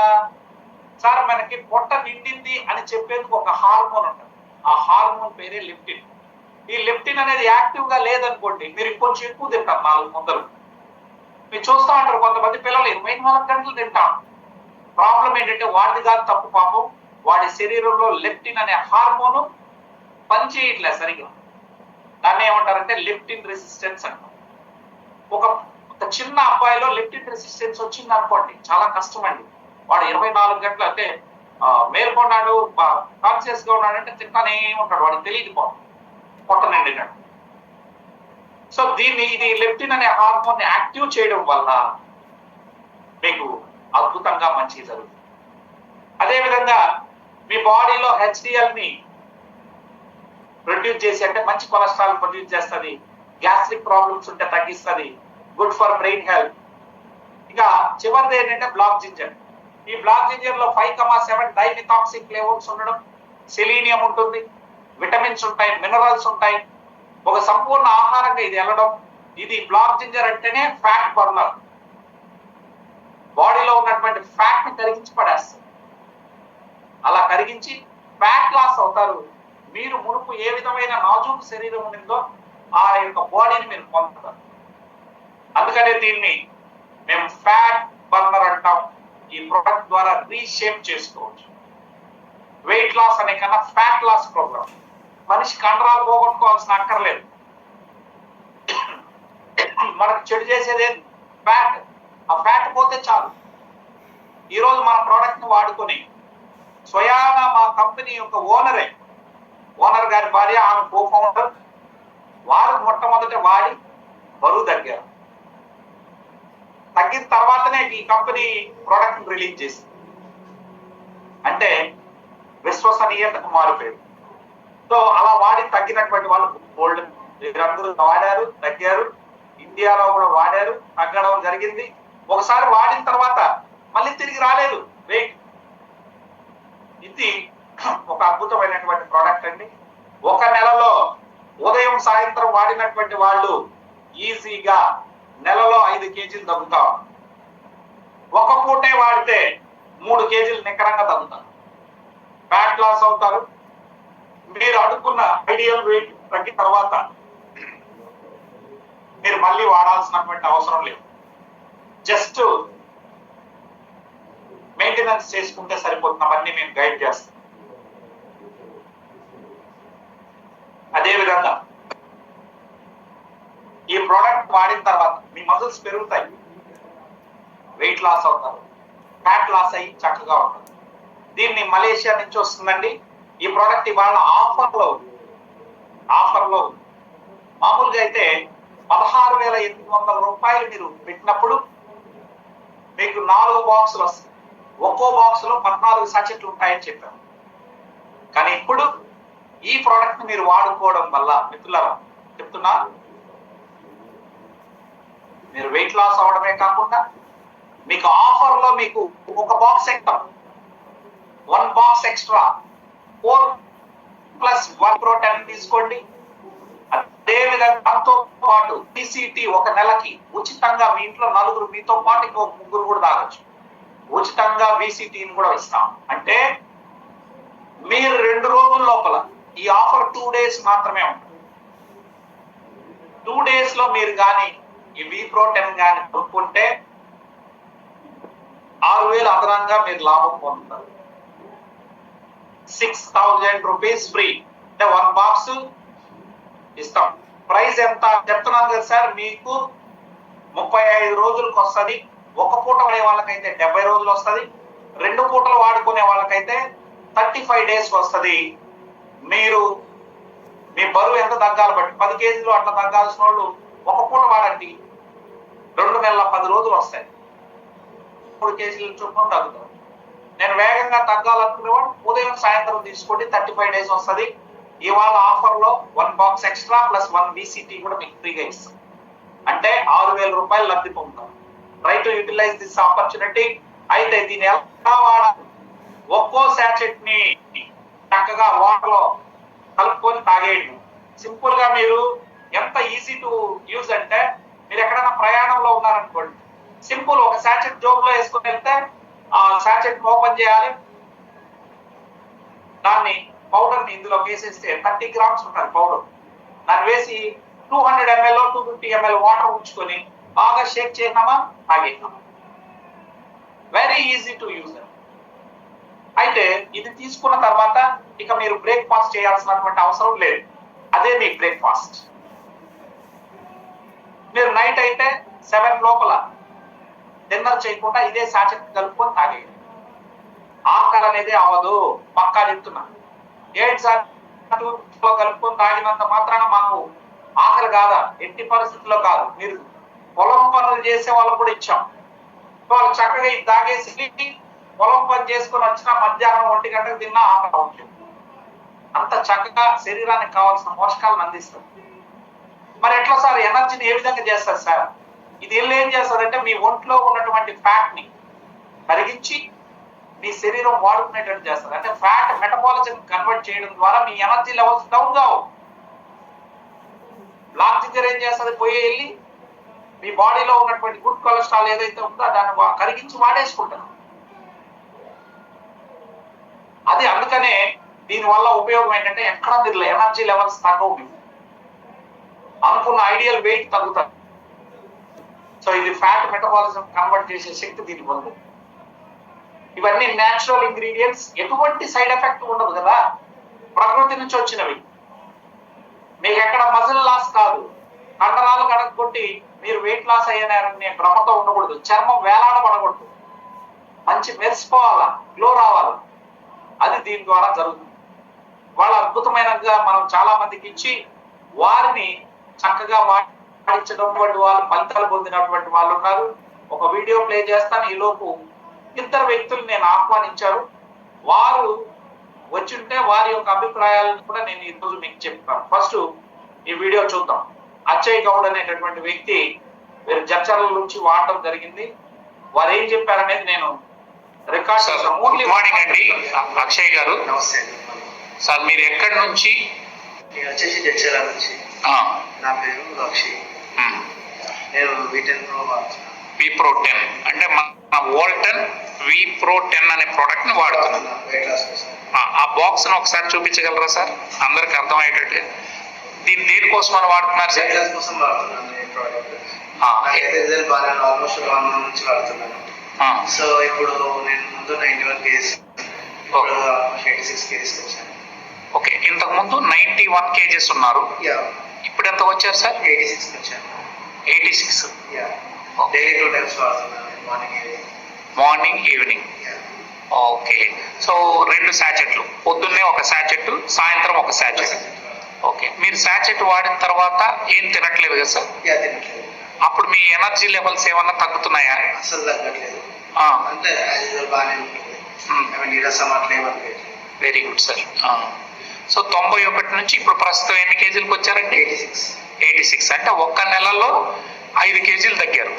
సార్, మనకి పొట్ట నిండింది అని చెప్పేందుకు ఒక హార్మోన్ ఉంటుంది. ఆ హార్మోన్ పేరే లెప్టిన్. ఈ లెప్టిన్ అనేది యాక్టివ్ గా లేదనుకోండి, మీరు కొంచెం ఎక్కువ తింటారు 4 ముద్దలు. మీరు చూస్తూ ఉంటారు కొంతమంది పిల్లలు 24 గంటలు తింటాం. ప్రాబ్లం ఏంటంటే వాడిది కాదు తప్పు, పాపం వాడి శరీరంలో లెప్టిన్ అనే హార్మోన్ పనిచేయట్లేదు సరిగా. దాన్ని ఏమంటారంటే లెప్టిన్ రెసిస్టెన్స్ అంటారు. ఒక చిన్న అబ్బాయిలో లెప్టిన్ రెసిస్టెన్స్ వచ్చింది అనుకోండి, చాలా కష్టం అండి. వాడు 24 గంటలు అంటే మేల్కొన్నాడు, కాన్షియస్ గా ఉన్నాడంటే తింటానే ఉంటాడు, వాడికి తెలియదు పొట్ట నిండినాడు. సో ఇది లెప్టిన్ అనే హార్మోన్ యాక్టివ్ చేయడం వల్ల మీకు అద్భుతంగా మంచి జరుగుతుంది. అదేవిధంగా మీ బాడీలో హెచ్డిఎల్ ని ప్రొడ్యూస్ చేసి, అంటే మంచి కొలెస్ట్రాల్ ప్రొడ్యూస్ చేస్తుంది, గ్యాస్ట్రిక్ ప్రాబ్లమ్స్ ఉంటే తగ్గిస్తుంది, గుడ్ ఫర్ బ్రెయిన్ హెల్త్. ఇక చివరిది ఏంటంటే బ్లాక్ జింజర్. ఈ బ్లాక్ జింజర్ లో 5,7 డైమిథాక్సిక్ ఫ్లేవర్స్ ఉండడం, సెలీనియం ఉంటుంది, విటమిన్స్ ఉంటాయి, మినరల్స్ ఉంటాయి. ఒక సంపూర్ణ ఆహారంగా ఇది వెళ్ళడం. ఇది బ్లాక్ జింజర్ అంటేనే ఫ్యాట్ బర్నర్, బాడీలో ఉన్నటువంటి ఫ్యాట్ ని కరిగించి పడేస్తుంది. అలా కరిగించి ఫ్యాట్ లాస్ అవుతారు. మీరు మునుపు ఏ విధమైన నాజూకు శరీరం ఉండిందో ఆ యొక్క బాడీని మీరు పొందుతారు. అందుకనే దీన్ని మేము ఫ్యాట్ బర్నర్ అంటాం. ఈ ప్రొడక్ట్ ద్వారా రీషేప్ చేసుకోవచ్చు. వెయిట్ లాస్ అనే కన్నా ఫ్యాట్ లాస్ ప్రోగ్రామ్. మనిషి కండరాలు పోగొట్టుకోవాల్సిన అక్కర్లేదు. మనకు చెడు చేసేదే ఫ్యాట్. ఆ ఫ్యాట్ పోతే చాలు. ఈరోజు మన ప్రోడక్ట్ ని వాడుకొని స్వయానా మా కంపెనీ యొక్క ఓనర్ గారి భార్య, ఆమె కో ఫౌండర్, వారు మొట్టమొదట వాడి బరువు తగ్గారు. తగ్గిన తర్వాతనే ఈ కంపెనీ ప్రోడక్ట్ రిలీజ్ చేసింది. అంటే విశ్వసనీయతకు మారిపోయింది. సో అలా వాడి తగ్గినటువంటి వాళ్ళు గోల్డ్ మీరందరూ వాడారు, తగ్గారు. ఇండియాలో కూడా వాడారు, తగ్గడం జరిగింది. ఒకసారి వాడిన తర్వాత మళ్ళీ తిరిగి రాలేదు వెయిట్. ఇది ఒక అద్భుతమైనటువంటి ప్రోడక్ట్ అండి. ఒక నెలలో ఉదయం సాయంత్రం వాడినటువంటి వాళ్ళు ఈజీగా నెలలో 5 కేజీలు తగ్గుతారు. ఒక పూటే వాడితే 3 కేజీలు నికరంగా తగ్గుతారు. ఫ్యాట్ లాస్ అవుతారు. మీరు అడుక్కున్న ఐడియల్ వెయిట్ తగ్గిన తర్వాత మీరు మళ్ళీ వాడాల్సినటువంటి అవసరం లేదు. జస్ట్ మెయింటెనెన్స్ చేసుకుంటే సరిపోతుంది. అవన్నీ మేము గైడ్ చేస్తాం. అదేవిధంగా ఈ ప్రోడక్ట్ వాడిన తర్వాత మీ మజిల్స్ పెరుగుతాయి, వెయిట్ లాస్ అవుతారు, ఫ్యాట్ లాస్ అయ్యి చక్కగా ఉంటుంది. దీన్ని మలేషియా నుంచి వస్తుందండి. ఈ ప్రోడక్ట్ ఇవాళ ఆఫర్లో మామూలుగా అయితే 16,800 రూపాయలు మీరు పెట్టినప్పుడు మీకు 4 బాక్సులు వస్తాయి. ఒక్కో బాక్స్ లో 14 సాచెట్లు ఉంటాయని చెప్పాను. కానీ ఇప్పుడు ఈ ప్రోడక్ట్ మీరు వాడుకోవడం వల్ల మిత్రులారా చెప్తున్నా, మీరు వెయిట్ లాస్ అవడమే కాకుండా మీకు ఆఫర్ లో మీకు ఒక box extra, 1 box extra 4+1 protein తీసుకోండి. అదేవిధంగా దాంతో పాటు PCT ఒక నెలకి ఉచితంగా మీ ఇంట్లో 4 మీతో పాటు ఇంకో 3 కూడా తాగొచ్చు. ఉచితంగా VCTని కూడా ఇస్తాం. అంటే మీరు 2 రోజుల లోపల, ఈ ఆఫర్ 2 డేస్ మాత్రమే ఉంటుంది. 2 డేస్ లో మీరు కానీ ఈ వి ప్రోటీన్ కానీ కొనుక్కుంటే 6,000 అదనంగా మీరు లాభం పొందుతారు. 6,000 రూపీస్ ఫ్రీ. అంటే 1 బాక్స్ ఇస్తాం. ప్రైస్ ఎంత చెప్తున్నాను కదా సార్, మీకు 35 రోజులకు వస్తుంది. ఒక పూట వాడే వాళ్ళకైతే 70 రోజులు వస్తుంది. 2 పూటలు వాడుకునే వాళ్ళకైతే 35 డేస్ వస్తుంది. మీరు మీ బరువు ఎంత తగ్గాలి బట్టి 10 కేజీలు అట్లా తగ్గాల్సిన వాళ్ళు ఒక పూట వాడండి, 2 నెలల 10 రోజులు వస్తాయి. 3 కేజీలు చొప్పున తగ్గుతారు. నేను వేగంగా తగ్గాలనుకునేవాడు ఉదయం సాయంత్రం తీసుకోండి, 35 డేస్ వస్తుంది. ఇవాళ ఆఫర్ లో 1 బాక్స్ ఎక్స్ట్రా +1 VCT కూడా మీకు ఫ్రీగా ఇస్తాం. అంటే 6,000 రూపాయలు లబ్ధి పొందుతాం. Try to utilise this opportunity. అయితే దీన్ని ఎలా వాడాలి ఒక్కో శాచెట్ ని చక్కగా వాటర్ లో కలుపుకొని తాగేయండి. సింపుల్ గా మీరు ఎంత ఈజీ టు యూజ్ అంటే, మీరు ఎక్కడైనా ప్రయాణంలో ఉన్నారనుకోండి, సింపుల్ ఒక శాచెట్ జోబులో వేసుకొని వెళ్తే ఆ శాచెట్ ఓపెన్ చేయాలి, దాన్ని పౌడర్ ని ఇందులో వేసేస్తే 30 గ్రామ్స్ ఉంటుంది పౌడర్, దాన్ని వేసి 200 ml 250 ml వాటర్ ఉంచుకొని బాగా షేక్ చేసినామా తాగేసినామా. Very easy to use. అయితే ఇది తీసుకున్న తర్వాత ఇక మీరు బ్రేక్ఫాస్ట్ చేయాల్సినటువంటి అవసరం లేదు, అదే మీ బ్రేక్ఫాస్ట్. మీరు నైట్ అయితే 7 లోపల డిన్నర్ చేయకుండా ఇదే శాచెట్ కలుపుకొని తాగేయండి. ఆకలి అనేది అవ్వదు, పక్కా చెప్తున్నా. 7 సార్లు కలుపుకొని తాగినంత మాత్రాన మాకు ఆకలి కాదా? ఎట్టి పరిస్థితుల్లో కాదు. మీరు పొలం పనులు చేసే వాళ్ళకు కూడా ఇచ్చాం, వాళ్ళు చక్కగా ఇది తాగేసి పొలం పని చేసుకొని వచ్చిన మధ్యాహ్నం 1 గంటకు తిన్నా ఆకలి అవుతుంది. అంత చక్కగా శరీరానికి కావాల్సిన పోషకాలను అందిస్తుంది. మరి ఎట్లా సార్ ఎనర్జీని ఏ విధంగా చేస్తారు సార్? ఇది ఏం చేస్తుందంటే మీ ఒంట్లో ఉన్నటువంటి ఫ్యాట్ ని కరిగించి మీ శరీరం వాడుకునేటట్టు చేస్తుంది. అంటే ఫ్యాట్ మెటబాలిజం కన్వర్ట్ చేయడం ద్వారా మీ ఎనర్జీ లెవెల్స్ డౌన్ కావు. బ్లాక్ జింజర్ ఏం చేస్తుంది? పోయి వెళ్ళి మీ బాడీలో ఉన్నటువంటి గుడ్ కొలెస్ట్రాల్ ఏదైతే ఉందో దాన్ని కరిగించి వాడేసుకుంటారు. అది అందుకనే దీనివల్ల ఉపయోగం ఏంటంటే ఎక్కడ మీరు ఎనర్జీ లెవెల్స్ తగ్గవు, మీకు అనుకున్న ఐడియల్ వెయిట్ తగ్గుతారు. సో ఇది ఫ్యాట్ మెటబాలిజం కన్వర్ట్ చేసే శక్తి దీనికి ఉంది. ఇవన్నీ న్యాచురల్ ఇంగ్రీడియంట్స్, ఎటువంటి సైడ్ ఎఫెక్ట్ ఉండదు కదా, ప్రకృతి నుంచి వచ్చినవి. మీకు ఎక్కడ మజిల్ లాస్ కాదు, కండరాలు కడగొట్టి మీరు వెయిట్ లాస్ అయ్యారనే భ్రమతో ఉండకూడదు, చర్మం వేలాడబడకూడదు, మంచి మెరిసిపోవాలా, గ్లో రావాలి. అది దీని ద్వారా జరుగుతుంది. వాళ్ళ అద్భుతమైనగా మనం చాలా మందికి ఇచ్చి వారిని చక్కగా వాడించినటువంటి వాళ్ళు ఫలితాలు పొందినటువంటి వాళ్ళు ఉన్నారు. ఒక వీడియో ప్లే చేస్తాను. ఈ లోపు 2 వ్యక్తులు నేను ఆహ్వానించారు, వారు వచ్చింటే వారి యొక్క అభిప్రాయాలను కూడా నేను ఈ రోజు మీకు చెప్తాను. ఫస్ట్ ఈ వీడియో చూద్దాం. అచ్చయ్ గౌడ్ అనేటటువంటి వ్యక్తి వీరు జడ్చర్ల నుంచి వాడటం జరిగింది. వారు ఏం చెప్పారనేది నేను రికార్డ్ చేస్తాను. గుడ్ మార్నింగ్ అండి అక్షయ్ గారు. నమస్తే సార్ మీరు ఎక్కడి నుంచి? నేను వచ్చేసి జడ్చర్ల నుంచి. నా పేరు అక్షయ్. నేను V10 Pro వాడుతున్నాను. V-Pro 10 అంటే మన వోల్టన్ V-Pro 10 అనే ప్రోడక్ట్ ని వాడుతున్నాను. ఆ బాక్స్ ను ఒకసారి చూపించగలరా సార్, అందరికి అర్థమయ్యేటట్టు? దేనికోసం అని వాడుతున్నారు సార్? వెయిట్ లాస్ కోసం వాడుతున్నాను ఈ ప్రోడక్ట్. నాకైతే రిజల్ట్ బాగా, ఆల్మోస్ట్ 1 month నుంచి వాడుతున్నాను. సో ఇప్పుడు నేను ముందు 91 kgs, ఇప్పుడు 86 kgs వచ్చాను. ఓకే, ఇంతకు ముందు 91 kgs ఉన్నారు, ఇప్పుడు ఎంత వచ్చారు సార్? 86 వచ్చాను. 86. డైలీ 2 times వాడుతున్నాను, మార్నింగ్ ఈవినింగ్. ఓకే, సో 2 శాచెట్లు, పొద్దున్నే ఒక శాచెట్, సాయంత్రం ఒక శాచెట్. ఓకే, మీరు శాచెట్ వాడిన తర్వాత ఏం తినట్లేదు కదా సార్? తినట్లేదు. అప్పుడు మీ ఎనర్జీ లెవెల్స్ ఏమన్నా తగ్గుతున్నాయా? అసలు తగ్గట్లేదు, అంటే బాగానే ఉంటుంది. నీరసం అట్లా ఏమన్నా. Very good sir. సో 91 నుంచి ఇప్పుడు ప్రస్తుతం ఎన్ని కేజీలకు వచ్చారండి? 86. అంటే 1 నెలలో 5 కేజీలు తగ్గారు.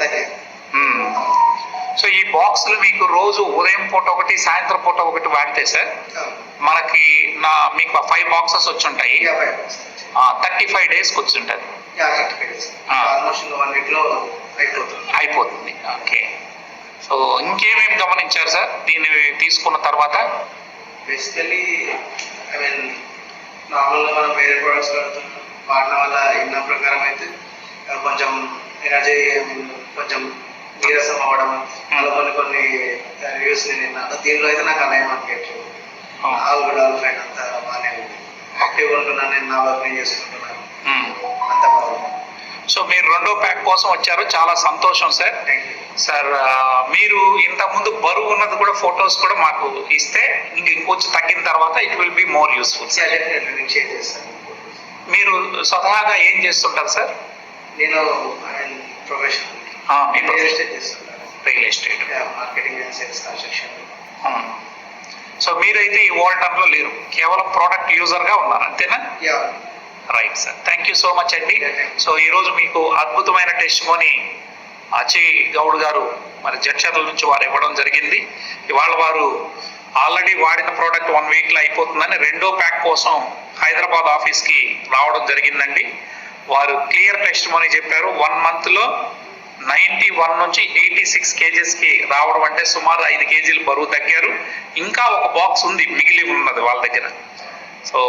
సో ఈ బాక్సులు మీకు రోజు ఉదయం పూట ఒకటి, సాయంత్రం పూట ఒకటి వాడితే సార్ మనకి మీకు 5 బాక్సెస్ వచ్చి ఉంటాయి. 35 డేస్కి వచ్చి ఉంటుంది. అయిపోతుంది. ఓకే, సో ఇంకేమేమి గమనించారు సార్ దీన్ని తీసుకున్న తర్వాత? బేసికలీ నార్మల్గా మనం వేరే ప్రొడక్ట్స్ వాడడం వల్ల విన్న ప్రకారం అయితే కొంచెం ఎనర్జీ, కొంచెం నీరసం అవ్వడం, అలా కొన్ని రివ్యూస్ నేను విన్నాను. దీనిలో అయితే నాకు అలా ఏమనిపించలేదు. ఆల్ గుడ్, ఆల్ ఫైన్, అంతా బాగానే ఉంది. యాక్టివ్గా ఉంటున్నాను, నేను నా వర్క్ నేను చేసుకుంటున్నాను, అంత బాగుంది. సో మీరు 2వ ప్యాక్ కోసం వచ్చారు, చాలా సంతోషం సార్. సార్ మీరు ఇంతకుముందు బరువు ఉన్నది కూడా ఫొటోస్ కూడా మాకు ఇస్తే ఇంకొంచెం తగ్గిన తర్వాత it will be more useful. మీరు స్వతహాగా ఏం చేస్తుంటారు సార్? నేను professional real estate, marketing and sales, construction. So మీరైతే ఈ వోల్టన్లో లేరు, కేవలం ప్రోడక్ట్ యూజర్గా ఉన్నారు, అంతేనా? Right sir, thank you so much అండి. సో ఈరోజు మీకు అద్భుతమైన టెస్టిమోనీ అజయ్ గౌడ్ గారు మరి జడ్చర్ల నుంచి వారు ఇవ్వడం జరిగింది. ఇవాళ వారు ఆల్రెడీ వాడిన ప్రోడక్ట్ 1 వీక్ లో అయిపోతుందని రెండో ప్యాక్ కోసం హైదరాబాద్ ఆఫీస్ కి రావడం జరిగిందండి. వారు క్లియర్ టెస్టిమోనీ చెప్పారు. 1 మంత్ లో 91 నుంచి 86 కేజెస్ కి రావడం అంటే సుమారు 5 కేజీలు బరువు తగ్గారు. ఇంకా ఒక బాక్స్ ఉంది, మిగిలి ఉన్నది వాళ్ళ దగ్గర. So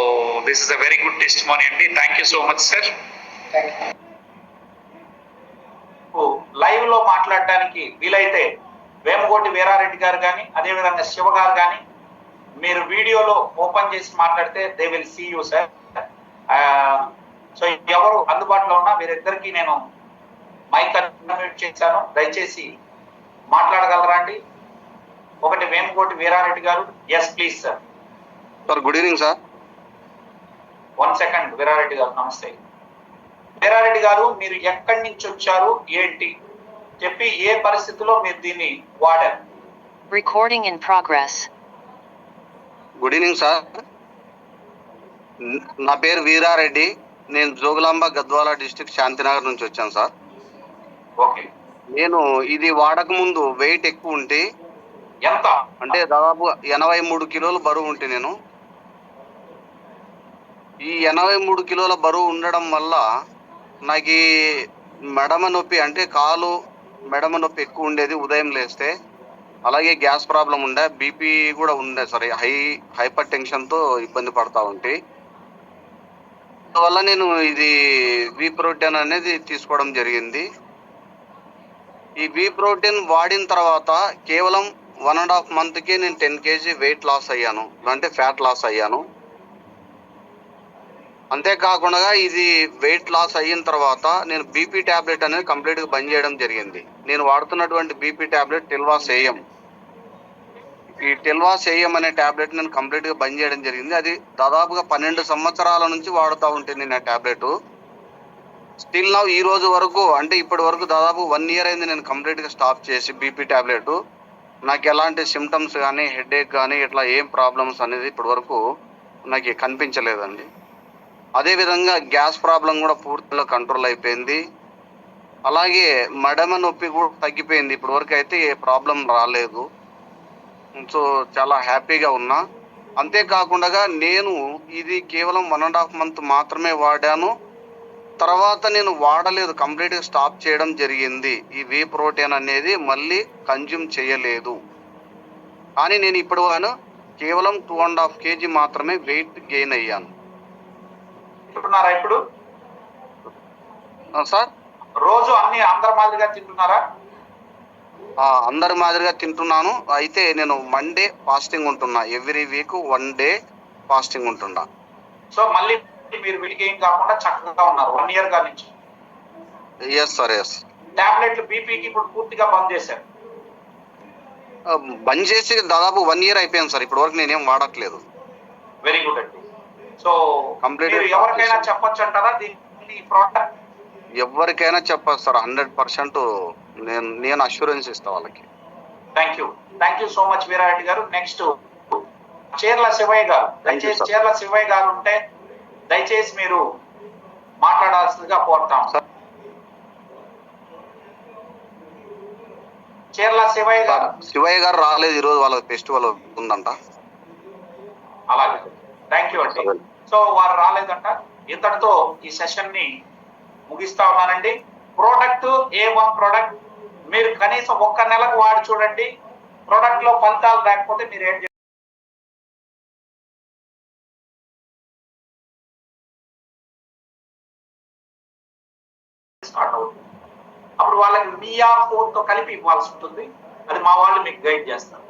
this is a very good testimony అండి. Thank you so much sir. Live లో మాట్లాడడానికి వీలైతే వేమగోటి వీరారెడ్డి గారు కానీ అదేవిధంగా శివ గారు కానీ మీరు వీడియోలో ఓపెన్ చేసి మాట్లాడితే they will see you sir. So ఎవరు అందుబాటులో ఉన్నా మీరిద్దరికి నేను మైక్ అన్మ్యూట్ చేశాను, దయచేసి మాట్లాడగలరా అండి? ఒకటి వేమగోటి వీరారెడ్డి గారు. Yes please sir. Sir good evening sir. 1 second Veerareddy గారు. నమస్తే వీరారెడ్డి గారు, మీరు ఎక్కడి నుంచి వచ్చారు ఏంటి చెప్పి ఏ పరిస్థితిలో మీరు దీన్ని వాడారు? Recording in progress. Good evening sir. నా పేరు వీరారెడ్డి. నేను జోగులాంబ గద్వాల డిస్ట్రిక్ట్ శాంతినగర్ నుంచి వచ్చాను సార్. ఓకే. నేను ఇది వాడక ముందు వెయిట్ ఎక్కువ ఉంటే, ఎంత అంటే దాదాపు 83 కిలోల బరువు ఉంటే నేను ఈ 83 కిలోల బరువు ఉండడం వల్ల నాకు మెడమ నొప్పి, అంటే కాలు మెడమ నొప్పి ఎక్కువ ఉండేది ఉదయం లేస్తే. అలాగే గ్యాస్ ప్రాబ్లం ఉండే, బీపీ కూడా ఉండే సార్, హైపర్ టెన్షన్తో ఇబ్బంది పడతా ఉంటే. అందువల్ల నేను ఇది వి ప్రోటీన్ అనేది తీసుకోవడం జరిగింది. ఈ వి ప్రోటీన్ వాడిన తర్వాత కేవలం 1.5 మంత్కి నేను 10 kg వెయిట్ లాస్ అయ్యాను, అంటే ఫ్యాట్ లాస్ అయ్యాను. అంతేకాకుండా ఇది వెయిట్ లాస్ అయిన తర్వాత నేను బీపీ ట్యాబ్లెట్ అనేది కంప్లీట్గా బంద్ చేయడం జరిగింది. నేను వాడుతున్నటువంటి బీపీ ట్యాబ్లెట్ టెల్వాస్ ఏఎం. ఈ టెల్వాస్ ఏఎం అనే ట్యాబ్లెట్ నేను కంప్లీట్గా బంద్ చేయడం జరిగింది. అది దాదాపుగా 12 సంవత్సరాల నుంచి వాడుతూ ఉంటుంది నేను ఆ ట్యాబ్లెట్. స్టిల్ నౌ ఈ రోజు వరకు, అంటే ఇప్పటి వరకు దాదాపు 1 year అయింది నేను కంప్లీట్గా స్టాప్ చేసి బీపీ ట్యాబ్లెట్. నాకు ఎలాంటి సిమ్టమ్స్ కానీ, హెడేక్ కానీ, ఇట్లా ఏం ప్రాబ్లమ్స్ అనేది ఇప్పటి వరకు నాకు కనిపించలేదండి. అదేవిధంగా గ్యాస్ ప్రాబ్లం కూడా పూర్తిగా కంట్రోల్ అయిపోయింది. అలాగే మడమ నొప్పి కూడా తగ్గిపోయింది. ఇప్పటి వరకు అయితే ఏ ప్రాబ్లం రాలేదు. సో చాలా హ్యాపీగా ఉన్నా. అంతేకాకుండా నేను ఇది కేవలం 1.5 month మాత్రమే వాడాను. తర్వాత నేను వాడలేదు, కంప్లీట్గా స్టాప్ చేయడం జరిగింది. ఈ వే ప్రోటీన్ అనేది మళ్ళీ కన్జ్యూమ్ చేయలేదు. కానీ నేను ఇప్పుడు కేవలం 2.5 kg మాత్రమే వెయిట్ గెయిన్ అయ్యాను ఇప్పుడు సార్. రోజు అందరి మాదిరిగా తింటున్నారా? అందరి మాదిరిగా తింటున్నాను. అయితే నేను మండే ఫాస్టింగ్ ఉంటున్నా, ఎవ్రీ వీక్ 1 day ఫాస్టింగ్ ఉంటున్నా. సో మళ్ళీ మీరు వెయిట్ గెయిన్ కాకుండా చక్కగా ఉన్నారు 1 year నుంచి. Yes sir, yes. టాబ్లెట్లు బీపీకి ఇప్పుడు పూర్తిగా బంద్ చేశారు? బంద్ చేసి దాదాపు 1 year అయిపోయింది సార్. ఇప్పటి వరకు నేనేం వాడట్లేదు. వెరీ గుడ్ అండి. సో కంప్లీట్ ఎవరికైనా చెప్పొచ్చు అంటారా దీన్ని ప్రోడక్ట్? ఎవరికైనా చెప్పచ్చు సార్, 100% నేను అష్యూరెన్స్ ఇస్తా వాళ్ళకి. Thank you so much Veerareddy గారు. నెక్స్ట్ చీర్ల శివయ్య గారు. దయచేసి చీర్ల శివయ్య గారు ఉంటే దయచేసి మీరు మాట్లాడాల్సిందిగా కోరుతాం. చీర్ల శివయ్య గారు రాలేదు ఈరోజు, వాళ్ళ ఫెస్టివల్ ఉందంట. అలాగే, థ్యాంక్ యూ అండి. సో వారు రాలేదంట. ఇంతటితో ఈ సెషన్ ని ముగిస్తా ఉన్నానండి. ప్రోడక్ట్ A1 ప్రోడక్ట్ మీరు కనీసం 1 నెలకు వాడి చూడండి. ప్రోడక్ట్ లో ఫలితాలు లేకపోతే మీరు ఏం స్టార్ట్ అవుతుంది. అప్పుడు వాళ్ళకి VR4 తో కలిపి ఇవ్వాల్సి ఉంటుంది. అది మా వాళ్ళు మీకు గైడ్ చేస్తారు.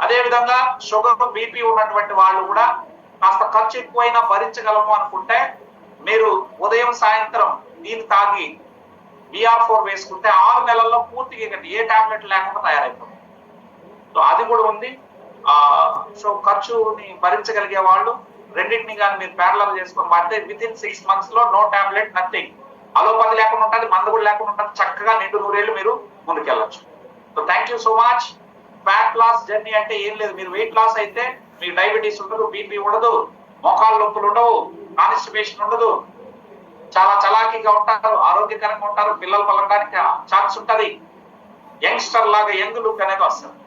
అదే విధంగా షుగర్ బీపీ ఉన్నటువంటి వాళ్ళు కూడా కాస్త ఖర్చు ఎక్కువైనా భరించగలము అనుకుంటే మీరు ఉదయం సాయంత్రం దీన్ని తాగి VR4 వేసుకుంటే 6 నెలల్లో పూర్తిగా ఏ టాబ్లెట్ లేకుండా తయారైపోతుంది. సో అది కూడా ఉంది. సో ఖర్చుని భరించగలిగే వాళ్ళు రెండింటిని కానీ మీరు ప్యారలల్ చేసుకొని వాడితే వితిన్ 6 months లో నో టాబ్లెట్ నథింగ్. అలోపతి లేకుండా ఉంటుంది, మందు కూడా లేకుండా ఉంటుంది. చక్కగా 200 ఏళ్ళు మీరు ముందుకెళ్ళచ్చు. So thank you so much. Fat loss journey అంటే ఏం లేదు. మీరు వెయిట్ లాస్ అయితే మీకు డయాబెటీస్ ఉండదు, బీపీ ఉండదు, మోకాళ్ళ నొప్పులు ఉండవు, కాన్స్టిపేషన్ ఉండదు, చాలా చలాకీగా ఉంటారు, ఆరోగ్యకరంగా ఉంటారు, పిల్లలు పలకడానికి ఛాన్స్ ఉంటది, యంగ్స్టర్ లాగా యంగ్ లుక్ అనేది వస్తుంది.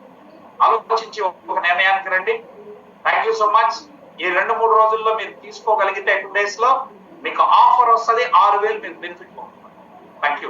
ఆలోచించి ఒక నిర్ణయానికి రండి. Thank you so much. ఈ 2-3 రోజుల్లో మీరు తీసుకోగలిగితే 2 days లో మీకు ఆఫర్ వస్తుంది, 6,000 మీకు బెనిఫిట్ ఉంటుంది. Thank you.